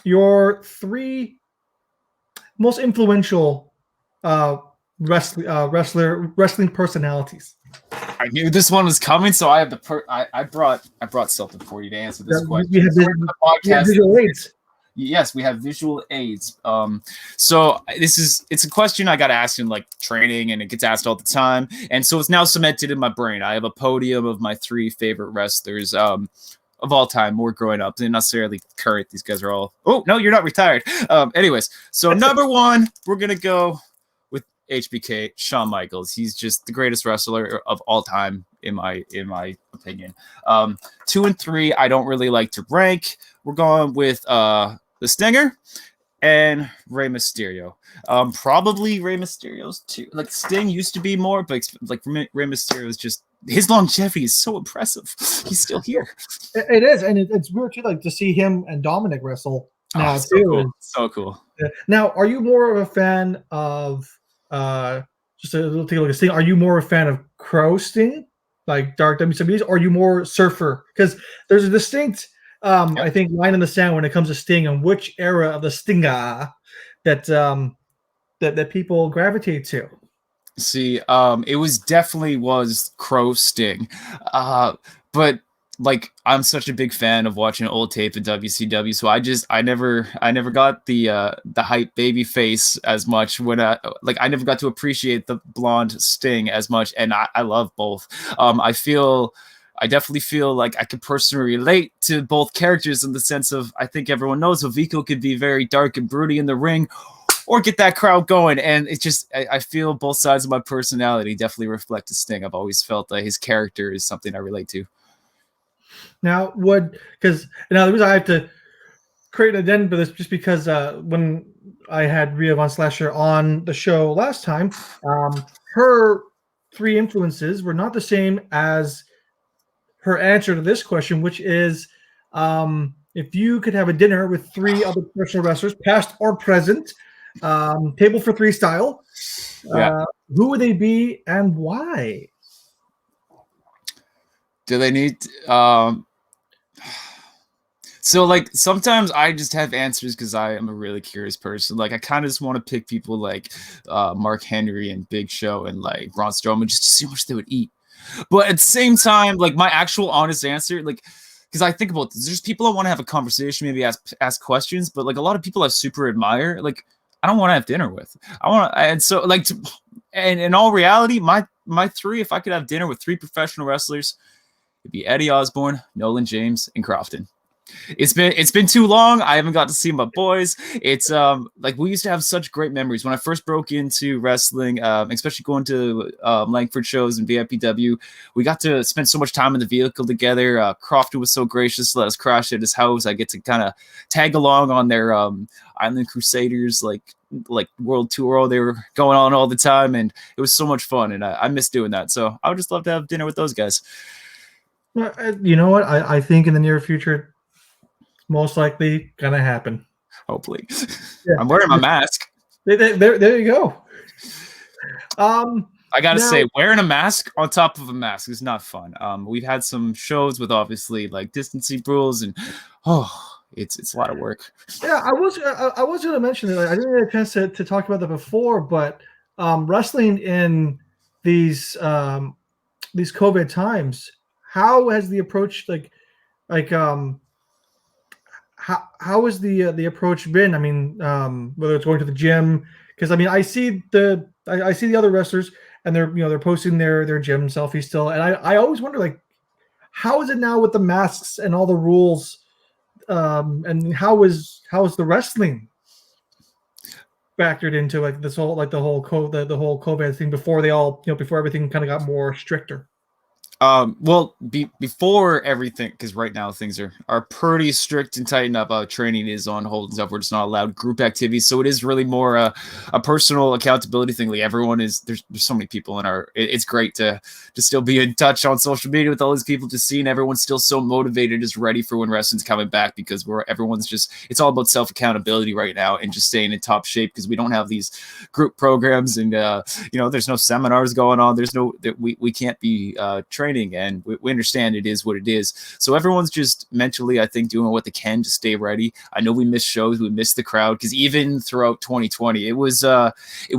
your three most influential wrestling personalities. I knew this one was coming, so I have I brought something for you to answer this question. We have visual aids. Yes, we have visual aids. So it's a question I got asked in training, and it gets asked all the time. And so it's now cemented in my brain. I have a podium of my three favorite wrestlers of all time, more growing up. They're not necessarily current. These guys are all, oh, no, you're not retired. Anyways, so number one, we're going to go with HBK, Shawn Michaels. He's just the greatest wrestler of all time, in my opinion. 2 and 3, I don't really like to rank. We're going with the Stinger and Rey Mysterio. Probably Rey Mysterio's too. Sting used to be more, but Rey Mysterio is just, his longevity is so impressive. He's still here. It is, and it's weird too, to see him and Dominic wrestle now too. Cool. So cool. Now, are you more of a fan of just a little take a look at Sting? Are you more a fan of Crow Sting, like Dark WCWs, or are you more Surfer? Because there's a distinct I think line in the sand when it comes to Sting, and which era of the Stinger that people gravitate to. See, it definitely was Crow Sting, but I'm such a big fan of watching old tape in WCW, so I never got the hype baby face as much when I never got to appreciate the blonde Sting as much, and I love both. I definitely feel like I could personally relate to both characters, in the sense of, I think everyone knows Haviko could be very dark and broody in the ring, or get that crowd going. And it's just, I feel both sides of my personality definitely reflect Sting. I've always felt that his character is something I relate to. Now, the reason I have to create an addendum for this, just because when I had Rhea Von Slasher on the show last time, her three influences were not the same as her answer to this question, which is, if you could have a dinner with three other professional wrestlers, past or present, table for three style, who would they be and why? Do they need so sometimes I just have answers because I am a really curious person. I kind of just want to pick people like Mark Henry and Big Show and Braun Strowman, just to see how much they would eat. But at the same time, my actual honest answer, because I think about this, there's people I want to have a conversation, maybe ask questions, but a lot of people I super admire, I don't want to have dinner with. And in all reality, my three, if I could have dinner with three professional wrestlers, it'd be Eddie Osborne, Nolan James, and Crofton. It's been too long. I haven't got to see my boys. It's we used to have such great memories when I first broke into wrestling, especially going to Langford shows and VIPW. We got to spend so much time in the vehicle together. Crofton was so gracious to let us crash at his house. I get to kind of tag along on their Island Crusaders world tour they were going on all the time, and it was so much fun, and I miss doing that. So I would just love to have dinner with those guys. You know what? I think in the near future, most likely gonna happen. Hopefully. Yeah. I'm wearing my mask. There you go. I gotta Now, say, wearing a mask on top of a mask is not fun. We've had some shows with obviously like distancing rules, and it's a lot of work. yeah, I was going to mention it. Like, I didn't get a chance to talk about that before, but wrestling in these these COVID times, how has the approach like how has the approach been? I mean, whether it's going to the gym, because I mean, I see the other wrestlers and they're posting their gym selfies still, and I always wonder like how is it now with the masks and all the rules, and how is the wrestling factored into like this whole like the whole COVID thing before they all before everything kind of got more stricter. Well, before everything, because right now things are pretty strict and tightened up. Training is on hold and stuff. We're just not allowed group activities, so it is really more a personal accountability thing. Like everyone is there's so many people in our. It's great to still be in touch on social media with all these people, just seeing everyone's still so motivated, just ready for when wrestling's coming back, because everyone's just it's all about self accountability right now and just staying in top shape, because we don't have these group programs and there's no seminars going on. There's no we can't be training, and we understand it is what it is. So everyone's just mentally, I think, doing what they can to stay ready. I know we missed shows, we missed the crowd, because even throughout 2020, it was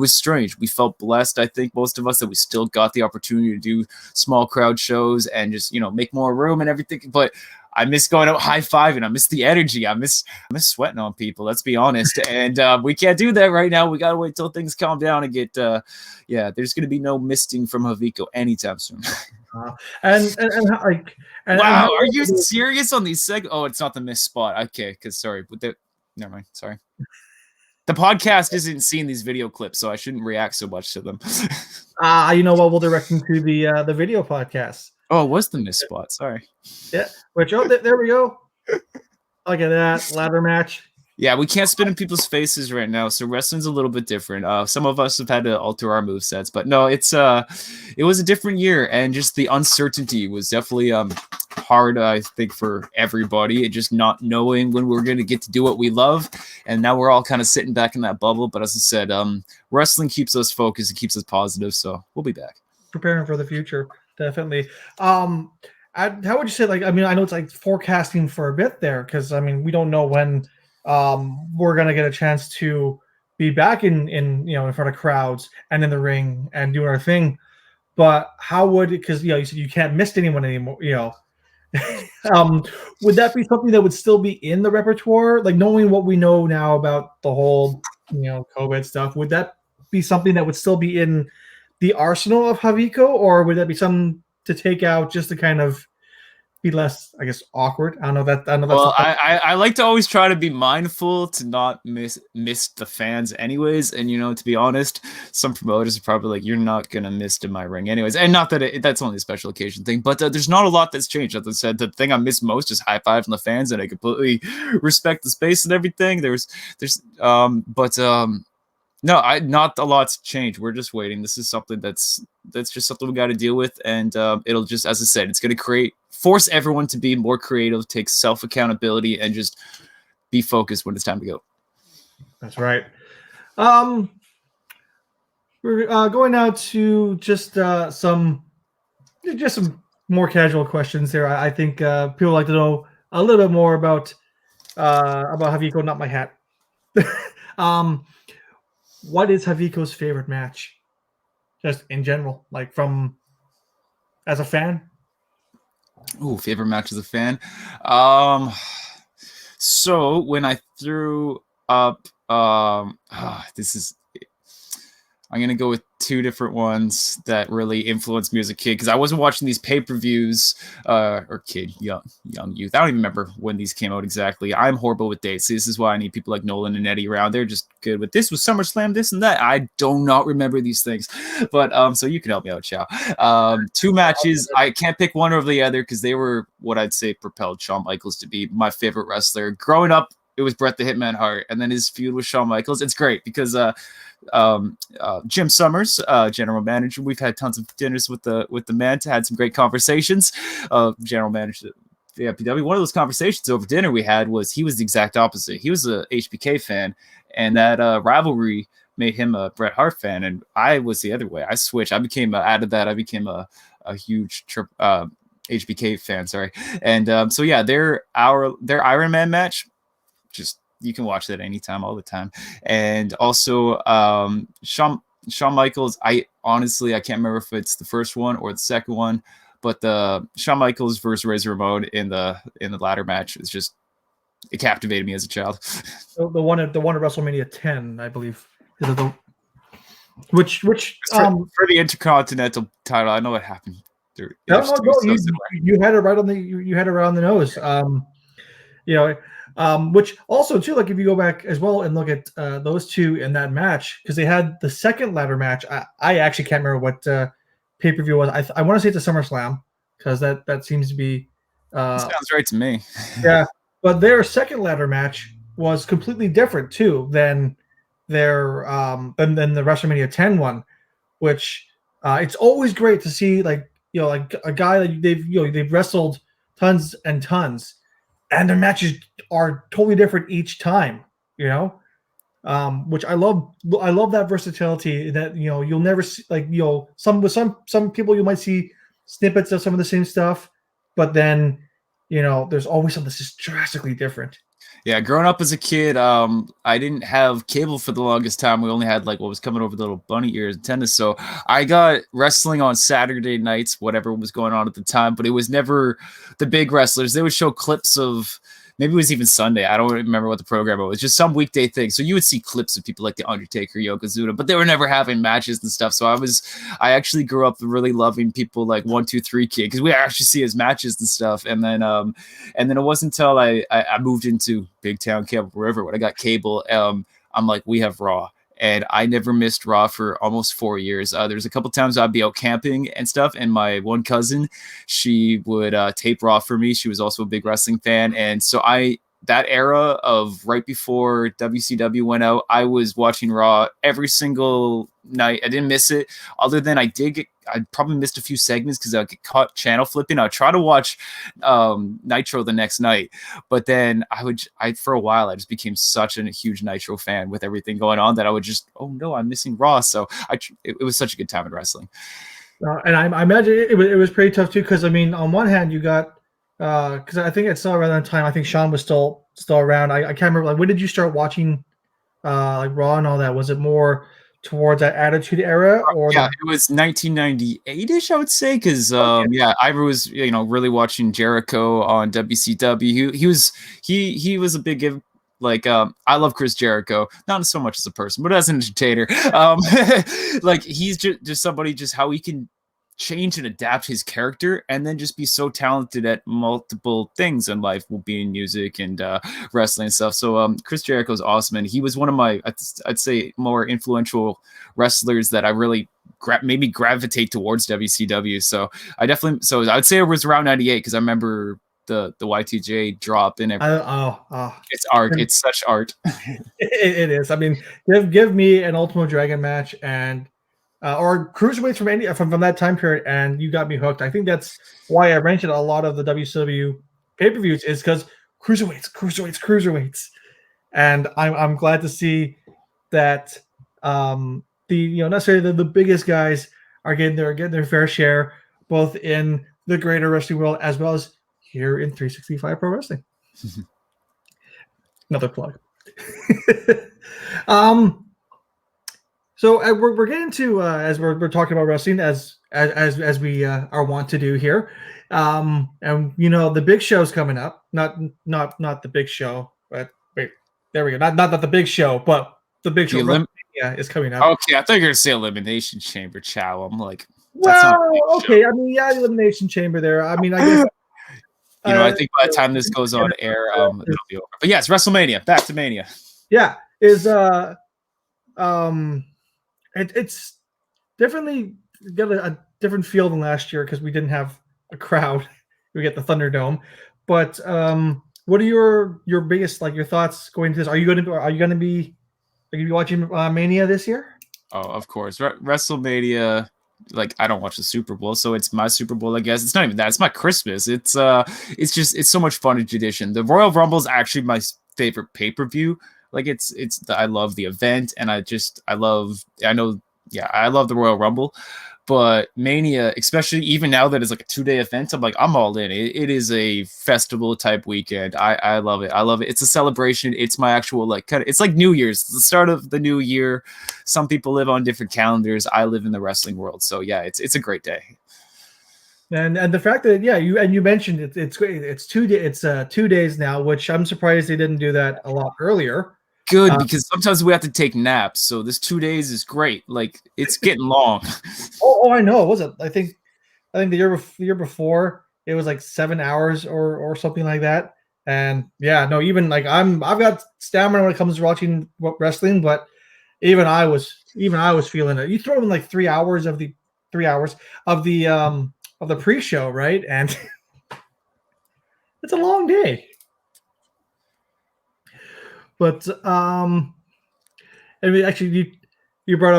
strange. We felt blessed, I think, most of us, that we still got the opportunity to do small crowd shows and just make more room and everything. But I miss going out high-fiving. I miss the energy. I miss sweating on people. Let's be honest. And we can't do that right now. We got to wait till things calm down and get, there's going to be no misting from Haviko anytime soon. Like, wow, are you serious on these segments? Oh, it's not the missed spot. Okay, because sorry. Never mind. Sorry. The podcast isn't seeing these video clips, so I shouldn't react so much to them. You know what? We'll direct them to the video podcast. Oh, it was the missed spot. Sorry. Yeah. Which there we go. Look at that ladder match. Yeah, we can't spit in people's faces right now, so wrestling's a little bit different. Some of us have had to alter our movesets, but no, it was a different year, and just the uncertainty was definitely hard, I think, for everybody. It just not knowing when we're going to get to do what we love, and now we're all kind of sitting back in that bubble. But as I said, wrestling keeps us focused, it keeps us positive, so we'll be back. Preparing for the future, definitely. How would you say, like, I mean, I know it's like forecasting for a bit there, because I mean, we don't know when we're gonna get a chance to be back in in front of crowds and in the ring and doing our thing. But how would, because you said you can't miss anyone anymore, would that be something that would still be in the repertoire, like knowing what we know now about the whole COVID stuff? Would that be something that would still be in the arsenal of Haviko, or would that be something to take out just to kind of be less, I guess, awkward? I know that. Well, I like to always try to be mindful to not miss the fans, anyways. And to be honest, some promoters are probably like, "You're not gonna miss in my ring, anyways." And not that that's only a special occasion thing, but there's not a lot that's changed. As I said, the thing I miss most is high five from the fans, and I completely respect the space and everything. No, not a lot's changed. We're just waiting. This is something that's just something we got to deal with, and it'll just, as I said, it's going to force everyone to be more creative, take self accountability, and just be focused when it's time to go. That's right. We're going now to just some more casual questions here. I think people like to know a little bit more about Haviko, not my hat. What is Haviko's favorite match? Just in general, like from as a fan. Ooh, favorite match as a fan. So when I threw up, I'm going to go with two different ones that really influenced me as a kid, because I wasn't watching these pay-per-views, young youth. I don't even remember when these came out exactly. I'm horrible with dates. This is why I need people like Nolan and Eddie around. They're just good with this was SummerSlam, this and that. I do not remember these things, but so you can help me out, Chow. Two matches. I can't pick one over the other because they were what I'd say propelled Shawn Michaels to be my favorite wrestler. Growing up, it was Bret the Hitman Hart, and then his feud with Shawn Michaels. It's great because Jim Summers, general manager. We've had tons of dinners with the man, had some great conversations. General manager, the PW. One of those conversations over dinner we had was he was the exact opposite. He was a HBK fan, and that rivalry made him a Bret Hart fan, and I was the other way. I switched. I became out of that. I became a huge HBK fan. Sorry, and so yeah, their Iron Man match, just you can watch that anytime, all the time, and also Shawn Michaels. I honestly can't remember if it's the first one or the second one, but the Shawn Michaels versus Razor Ramon in the ladder match is just, it captivated me as a child. The one at WrestleMania 10, I believe, is it the which for the Intercontinental title. I know what happened. No, you had it right on the you had it right on the nose. You know, which also too, like if you go back as well and look at those two in that match, because they had the second ladder match. I actually can't remember what pay-per-view was. I want to say it's a SummerSlam, because that seems to be sounds right to me. Yeah, but their second ladder match was completely different too than their than the WrestleMania 10 one, which it's always great to see, like, you know, like a guy that they've wrestled tons and tons, and their matches are totally different each time, you know, which I love. I love that versatility that, you know, you'll never see, like, you know, some people you might see snippets of some of the same stuff, but then, you know, there's always something that's just drastically different. Yeah, growing up as a kid, I didn't have cable for the longest time. We only had like what was coming over the little bunny ears antennas. So I got wrestling on Saturday nights, whatever was going on at the time. But it was never the big wrestlers. They would show clips of, maybe it was even Sunday. I don't remember what the program was. Just some weekday thing. So you would see clips of people like The Undertaker, Yokozuna, but they were never having matches and stuff. So I actually grew up really loving people like 1, 2, 3 Kid, because we actually see his matches and stuff. And then it wasn't until I moved into big town cable, wherever, when I got cable, I'm like, we have Raw. And I never missed Raw for almost 4 years. There's a couple times I'd be out camping and stuff, and my one cousin, she would tape Raw for me. She was also a big wrestling fan, and so that era of right before WCW went out, I was watching Raw every single night. I didn't miss it, other than I probably missed a few segments because I get caught channel flipping. I'd try to watch Nitro the next night, but then for a while I just became such a huge Nitro fan with everything going on that I would just, oh no, I'm missing Raw. So it was such a good time in wrestling. And I imagine it was pretty tough too, because I mean, on one hand you got because I think it's still around that time. I think Shawn was still around. I can't remember, like, when did you start watching like Raw and all that? Was it more towards that Attitude Era, or yeah, it was 1998ish, I would say, because yeah, Ivor was, you know, really watching Jericho on WCW. He was a big like I love Chris Jericho, not so much as a person, but as an entertainer. Like he's just somebody, just how he can change and adapt his character and then just be so talented at multiple things in life, being music and wrestling and stuff. So Chris Jericho is awesome, and he was one of my, I'd say, more influential wrestlers that I really made me gravitate towards WCW. So I would say it was around 98, because I remember the Y2J drop and everything. It's art. It's such art. It is. I mean, give me an Ultimo Dragon match and or cruiserweights from that time period, and you got me hooked. I think that's why I rented a lot of the WCW pay-per-views, is because cruiserweights, and I'm glad to see that the, you know, necessarily the biggest guys are getting their fair share, both in the greater wrestling world as well as here in 365 Pro Wrestling. Another plug. So we're getting to as we're talking about wrestling as we are wont to do here, and you know, the big show's coming up. Not the big show, but wait, there we go. Not the big show, but the big show. Is coming up. Okay, I thought you were gonna say Elimination Chamber, Chow. I'm like, well, okay. I mean, yeah, Elimination Chamber there. I mean, I guess. You know, I think by the time this goes on air, it'll be over. But yes, WrestleMania. Back to Mania. Yeah, it's definitely got a different feel than last year, because we didn't have a crowd. We get the Thunderdome. But what are your biggest, like, your thoughts going to this? Are you going to be watching Mania this year? Oh, of course. WrestleMania. Like, I don't watch the Super Bowl, so it's my Super Bowl, I guess. It's not even that. It's my Christmas. It's so much fun and tradition. The Royal Rumble is actually my favorite pay-per-view Like I love the event, and I know, yeah, I love the Royal Rumble. But Mania, especially even now that it's like a 2-day event, I'm like, I'm all in. It is a festival type weekend. I love it. I love it. It's a celebration. It's my actual like kind of. It's like New Year's, it's the start of the new year. Some people live on different calendars. I live in the wrestling world, so yeah, it's a great day. And the fact that you mentioned it's great. It's 2 days now, which I'm surprised they didn't do that a lot earlier. Good, because sometimes we have to take naps, so this 2 days is great. Like it's getting long. I know. Was it? I think the year before it was like 7 hours or something like that. And yeah, no, even like I've got stamina when it comes to watching wrestling, but even I was feeling it. You throw in like 3 hours of the 3 hours of the pre-show, right? And it's a long day. But I mean, actually, you brought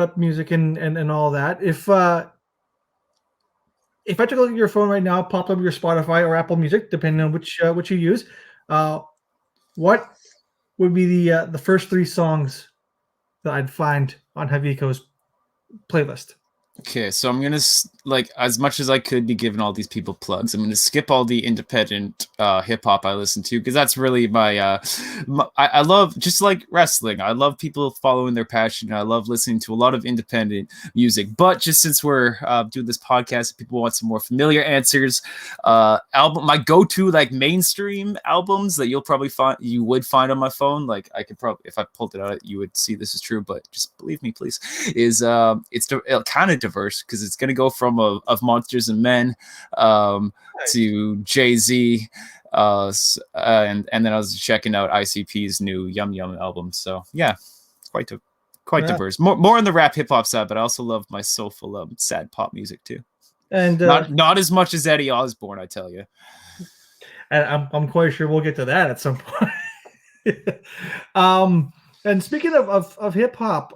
up music and all that. If I took a look at your phone right now, pop up your Spotify or Apple Music, depending on which you use, what would be the first three songs that I'd find on Haviko's playlist? Okay, so I'm gonna like as much as I could be giving all these people plugs. I'm gonna skip all the independent hip hop I listen to because that's really I love just like wrestling. I love people following their passion. I love listening to a lot of independent music. But just since we're doing this podcast, people want some more familiar answers. My go-to like mainstream albums that you would find on my phone. Like I could probably if I pulled it out, you would see this is true. But just believe me, please. Is it's kind of diverse because it's going to go from of Monsters and Men to Jay-Z and then I was checking out ICP's new Yum Yum album, so yeah, it's quite diverse, more on the rap hip hop side, but I also love my soulful sad pop music too, And not as much as Eddie Osborne, I tell you. And I'm quite sure we'll get to that at some point. And speaking of hip hop,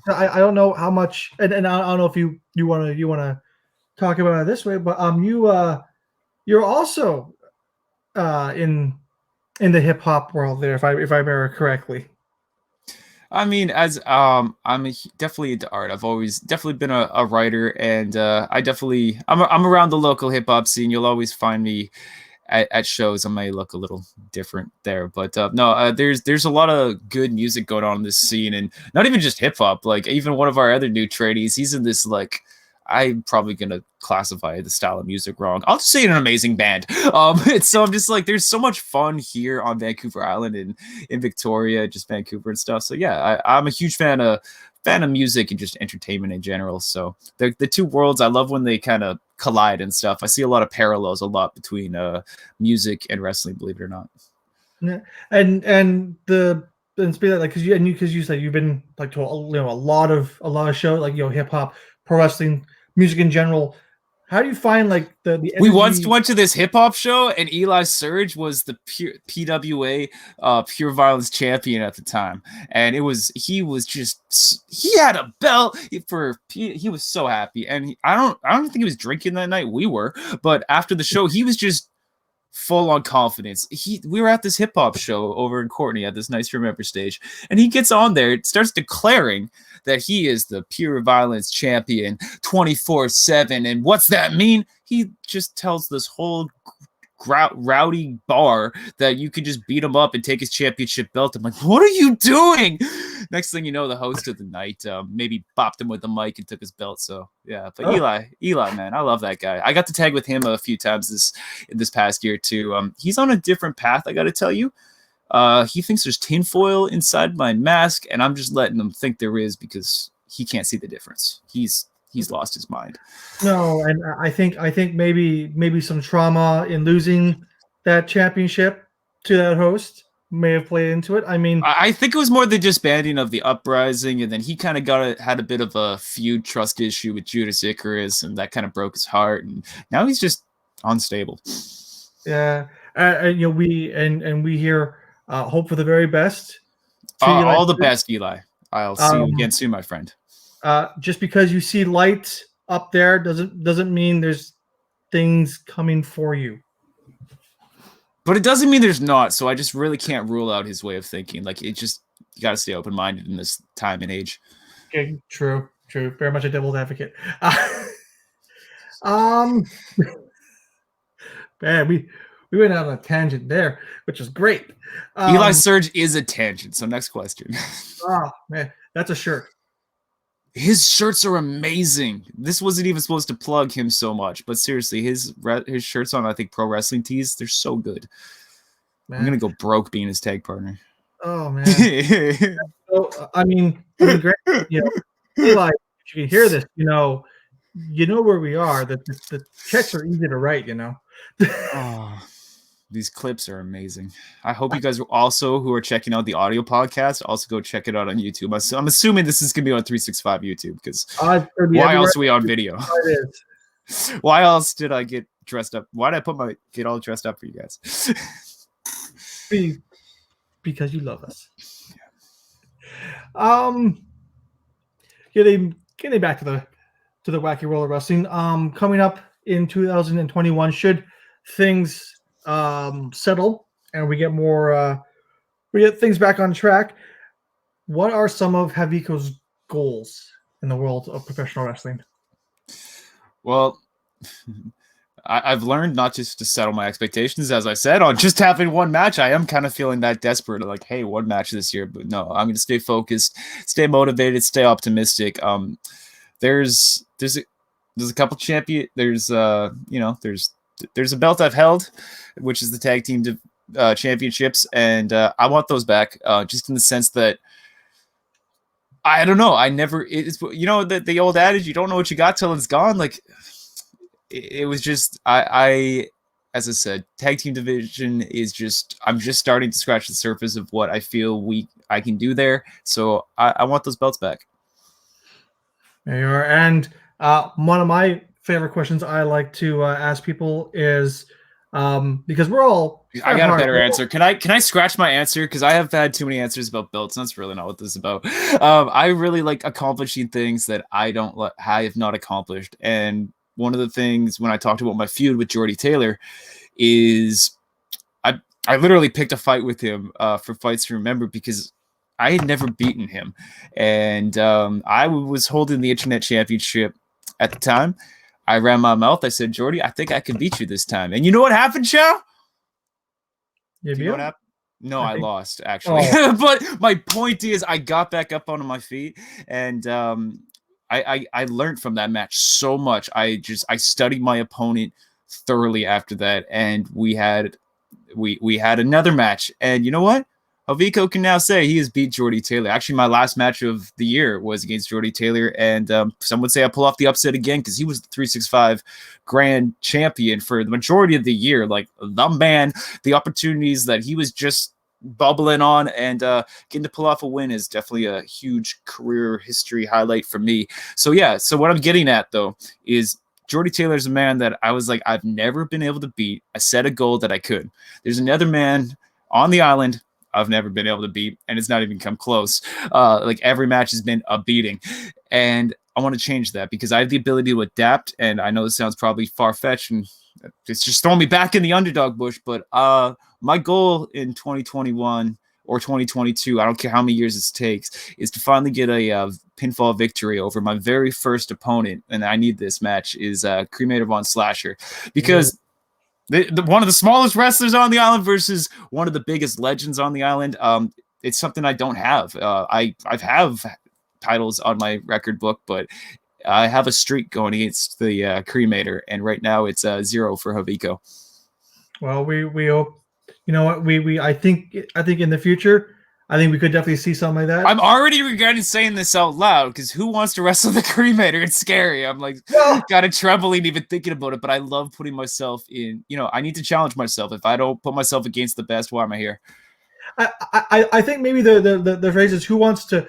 I don't know how much, and I don't know if you want to talk about it this way, but you're also in the hip hop world there, if I remember correctly. I mean, as definitely into art. I've always definitely been a writer, and I'm around the local hip hop scene. You'll always find me at shows. I may look a little different there, but no, there's a lot of good music going on in this scene, and not even just hip hop. Like even one of our other new tradies, he's in this like I'm probably gonna classify the style of music wrong. I'll just say an amazing band. So I'm just like, there's so much fun here on Vancouver Island and in Victoria, just Vancouver and stuff. So yeah, I'm a huge fan of music and just entertainment in general. So the two worlds, I love when they kind of collide and stuff. I see a lot of parallels, a lot between music and wrestling, believe it or not. Yeah, and speaking of, like because you said you've been like to a lot of shows like hip hop, pro wrestling, music in general. How do you find like the energy? We once went to this hip hop show, and Eli Surge was the PWA Pure Violence champion at the time, and he had a belt he was so happy, and I don't think he was drinking that night. We were, but after the show, he was just full on confidence. We were at this hip hop show over in Courtney at this Nice Remember stage, and he gets on there, starts declaring that he is the Pure Violence champion 24/7. And what's that mean? He just tells this whole rowdy bar that you could just beat him up and take his championship belt. I'm like, what are you doing? Next thing you know, the host of the night maybe bopped him with the mic and took his belt. So yeah, but Eli, man, I love that guy. I got to tag with him a few times this past year too. He's on a different path, I got to tell you. He thinks there's tinfoil inside my mask, and I'm just letting him think there is because he can't see the difference. He's lost his mind. No, and I think maybe some trauma in losing that championship to that host may have played into it. I mean, I think it was more the disbanding of the uprising, and then he kind of had a bit of a feud trust issue with Judas Icarus, and that kind of broke his heart, and now he's just unstable. Yeah, we hear hope for the very best. All the best, Eli. I'll see you again soon, my friend. Just because you see light up there doesn't mean there's things coming for you. But it doesn't mean there's not. So I just really can't rule out his way of thinking. Like, you got to stay open-minded in this time and age. Okay, true. Very much a devil's advocate. Um, man, we went out on a tangent there, which is great. Eli Surge is a tangent. So next question. Oh man, that's a shirt. His shirts are amazing. This wasn't even supposed to plug him so much, but seriously, his shirts on, I think, Pro Wrestling Tees, they're so good. Man. I'm gonna go broke being his tag partner. Oh man. So, I mean, great. You know, Eli, if you can hear this, you know where we are. The checks are easy to write. You know. Oh, these clips are amazing. I hope you guys also, who are checking out the audio podcast, also go check it out on YouTube. I'm assuming this is gonna be on 365 YouTube, because why else are we on video? Why else did I get dressed up? Why did I get all dressed up for you guys? Because you love us. Getting back to the wacky world of wrestling. Coming up in 2021, should things settle and we get things back on track, what are some of Haviko's goals in the world of professional wrestling? Well, I've learned not just to settle my expectations, as I said, on just having one match. I am kind of feeling that desperate, like, hey, one match this year. But no, I'm going to stay focused, stay motivated, stay optimistic. There's a couple champion. There's a belt I've held, which is the tag team championships, and I want those back. Just in the sense that, I don't know. It's the old adage, you don't know what you got till it's gone. Like, it was just, as I said, tag team division is just, I'm just starting to scratch the surface of what I feel I can do there. So I want those belts back. There you are. And one of my favorite questions I like to ask people is, because we're all, I got a better answer. Can I scratch my answer? Because I have had too many answers about belts. That's really not what this is about. I really like accomplishing things that I have not accomplished. And one of the things when I talked about my feud with Jordie Taylor is I literally picked a fight with him for Fights to Remember, because I had never beaten him. And I was holding the Internet Championship at the time. I ran my mouth. I said, Jordie, I think I can beat you this time. And you know what happened, Chow? You know what happened? No, I lost, actually. Oh. But my point is, I got back up onto my feet, and I learned from that match so much. I studied my opponent thoroughly after that, and we had another match. And you know what? Haviko can now say he has beat Jordie Taylor. Actually, my last match of the year was against Jordie Taylor, and some would say I pull off the upset again, because he was the 365 grand champion for the majority of the year. Like, the man, the opportunities that he was just bubbling on, and getting to pull off a win is definitely a huge career history highlight for me. So yeah, so what I'm getting at, though, is Jordie Taylor's a man that I was like, I've never been able to beat. I set a goal that I could. There's another man on the island I've never been able to beat, and it's not even come close. Like, every match has been a beating, and I want to change that, because I have the ability to adapt. And I know this sounds probably far-fetched, and it's just throwing me back in the underdog bush, but my goal in 2021 or 2022, I don't care how many years it takes, is to finally get a pinfall victory over my very first opponent. And I need this match is Cremator Von Slasher, because one of the smallest wrestlers on the island versus one of the biggest legends on the island. It's something I don't have. I have titles on my record book, but I have a streak going against the Cremator, and right now it's 0 for Haviko. Well, we hope. You know what? I think in the future, I think we could definitely see something like that. I'm already regretting saying this out loud, because who wants to wrestle the Cremator? It's scary. I'm like, got a trembling even thinking about it, but I love putting myself in, I need to challenge myself. If I don't put myself against the best, why am I here? I think maybe the phrase is, who wants to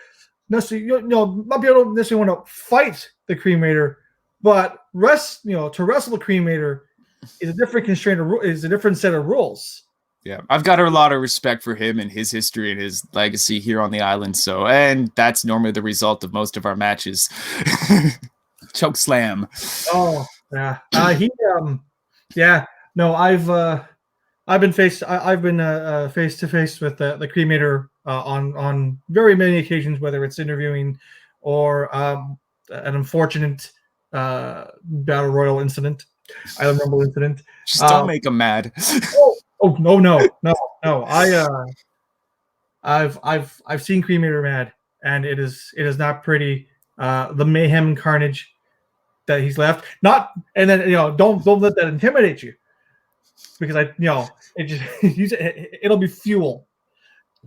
necessarily, not be able to necessarily want to fight the Cremator, but to wrestle the Cremator is a different set of rules. Yeah, I've got a lot of respect for him and his history and his legacy here on the island. So, and that's normally the result of most of our matches. Choke slam. Oh, yeah. No, I've been face to face with the cremator on very many occasions, whether it's interviewing or an unfortunate battle royal incident, Island Rumble incident. Just don't make them mad. Oh no! I've seen cremator mad, and it is not pretty. The mayhem and carnage that he's left. Not and then don't let that intimidate you, because it just it'll be fuel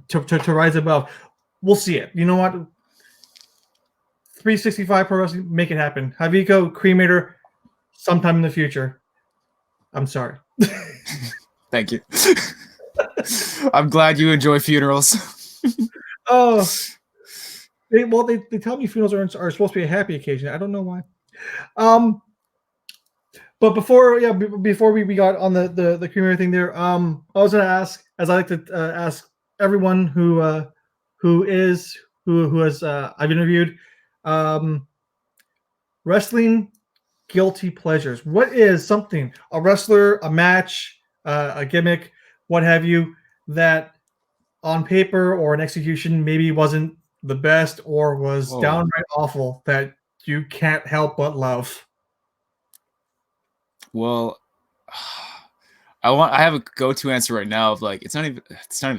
to rise above. We'll see it. You know what? 365 Pro Wrestling, make it happen. Haviko, cremator, sometime in the future. I'm sorry. Thank you. I'm glad you enjoy funerals. Oh, they tell me funerals are supposed to be a happy occasion. I don't know why. But before we got on the cremator thing there, I was gonna ask, as I like to ask everyone who has I've interviewed, wrestling guilty pleasures. What is something, a wrestler, a match, a gimmick, what have you, that on paper or in execution maybe wasn't the best or was downright awful, that you can't help but love? Well, I have a go-to answer right now of like it's not even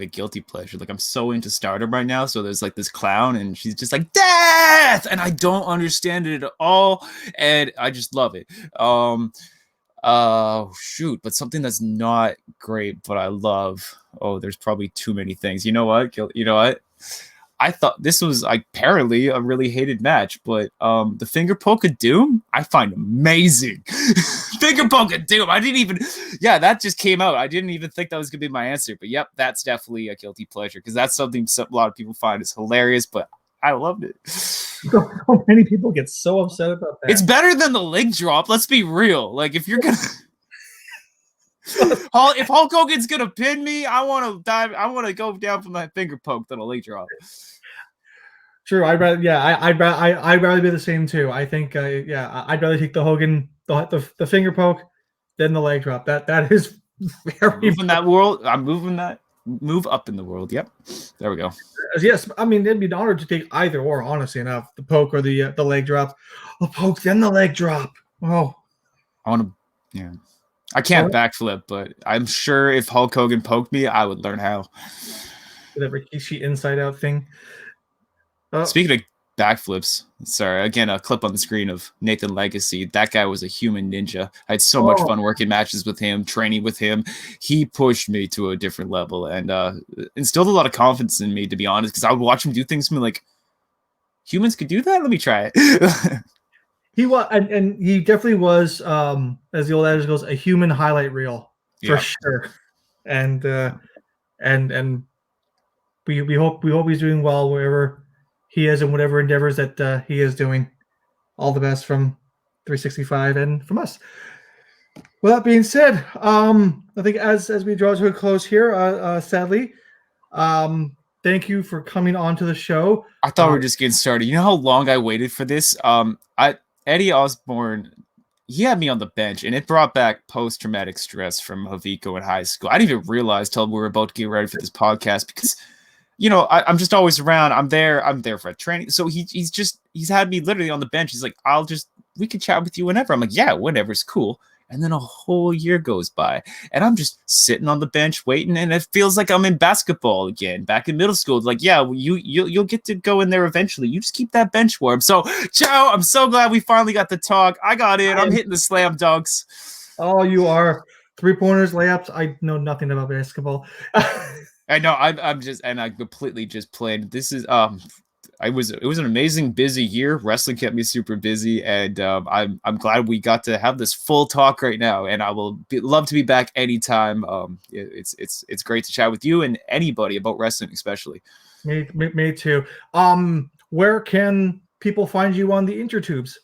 a guilty pleasure. Like I'm so into Stardom right now, so there's like this clown and she's just like death, and I don't understand it at all, and I just love it. Shoot, but something that's not great but I love. Oh, there's probably too many things. You know what? I thought this was apparently a really hated match, but the finger poke of doom I find amazing. Finger poke of doom. That just came out. I didn't even think that was gonna be my answer, but yep, that's definitely a guilty pleasure because that's something a lot of people find is hilarious, but I loved it. So many people get so upset about that. It's better than the leg drop. Let's be real. Like if you're gonna. If Hulk Hogan's gonna pin me, I want to dive. I want to go down from that finger poke than a leg drop. True. I'd rather be the same too. I think I'd rather take the Hogan the finger poke than the leg drop. That is very moving that world. I'm moving that move up in the world. Yep, there we go. Yes, I mean it'd be an honor to take either or. Honestly enough, the poke or the leg drop. The poke then the leg drop. Oh, I want to. Yeah. I can't backflip, but I'm sure if Hulk Hogan poked me, I would learn how. That Rikishi inside out thing. Speaking of backflips, sorry, again, a clip on the screen of Nathan Legacy. That guy was a human ninja. I had so much fun working matches with him, training with him. He pushed me to a different level and instilled a lot of confidence in me, to be honest, because I would watch him do things to me like, humans could do that? Let me try it. He was, and he definitely was, as the old adage goes, a human highlight reel for sure. And we hope he's doing well wherever he is and whatever endeavors that he is doing. All the best from 365 and from us. With that being said, I think as we draw to a close here, sadly, thank you for coming on to the show. I thought we were just getting started. You know how long I waited for this? Eddie Osborne, he had me on the bench, and it brought back post-traumatic stress from Haviko in high school. I didn't even realize till we were about to get ready for this podcast because, I'm just always around. I'm there for training. So he's had me literally on the bench. He's like, we can chat with you whenever. I'm like, yeah, whenever's cool. And then a whole year goes by, and I'm just sitting on the bench waiting, and it feels like I'm in basketball again, back in middle school. It's like, yeah, you'll get to go in there eventually. You just keep that bench warm. So, Chow, I'm so glad we finally got to talk. I got in. I'm hitting the slam dunks. Oh, you are. 3-pointers, layups. I know nothing about basketball. I know. I completely just played. This is it was an amazing busy year. Wrestling kept me super busy, and I'm glad we got to have this full talk right now. And I will love to be back anytime. It's great to chat with you and anybody about wrestling, especially. Me too. Where can people find you on the intertubes?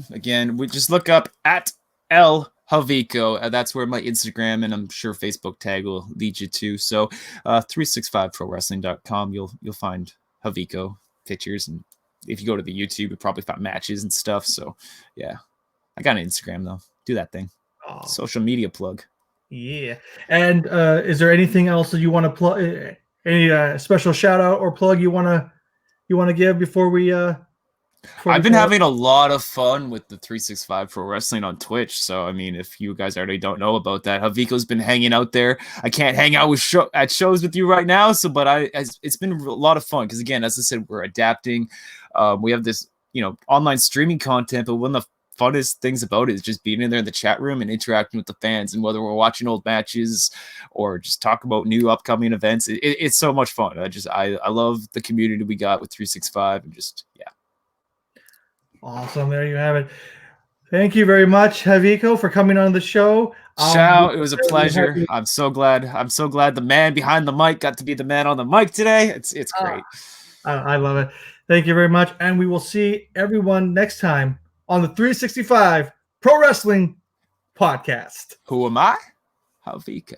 Again, we just look up at L Haviko. That's where my Instagram and I'm sure Facebook tag will lead you to. So 365prowrestling.com, you'll find Haviko pictures, and if you go to the YouTube, you probably find matches and stuff. So yeah, I got an Instagram though. Do that thing. Social media plug. Yeah. And is there anything else that you want to plug? Any special shout out or plug you want to give before we? I've been having a lot of fun with the 365 Pro Wrestling on Twitch. So, I mean, if you guys already don't know about that, Haviko's been hanging out there. I can't hang out at shows with you right now. So, but it's been a lot of fun because, again, as I said, we're adapting. We have this, online streaming content, but one of the funnest things about it is just being in there in the chat room and interacting with the fans. And whether we're watching old matches or just talk about new upcoming events, it's so much fun. I love the community we got with 365 and just, yeah. Awesome. There you have it. Thank you very much, Haviko, for coming on the show. Chow, it was a pleasure. I'm so glad the man behind the mic got to be the man on the mic today. It's great. I love it. Thank you very much. And we will see everyone next time on the 365 Pro Wrestling Podcast. Who am I? Haviko.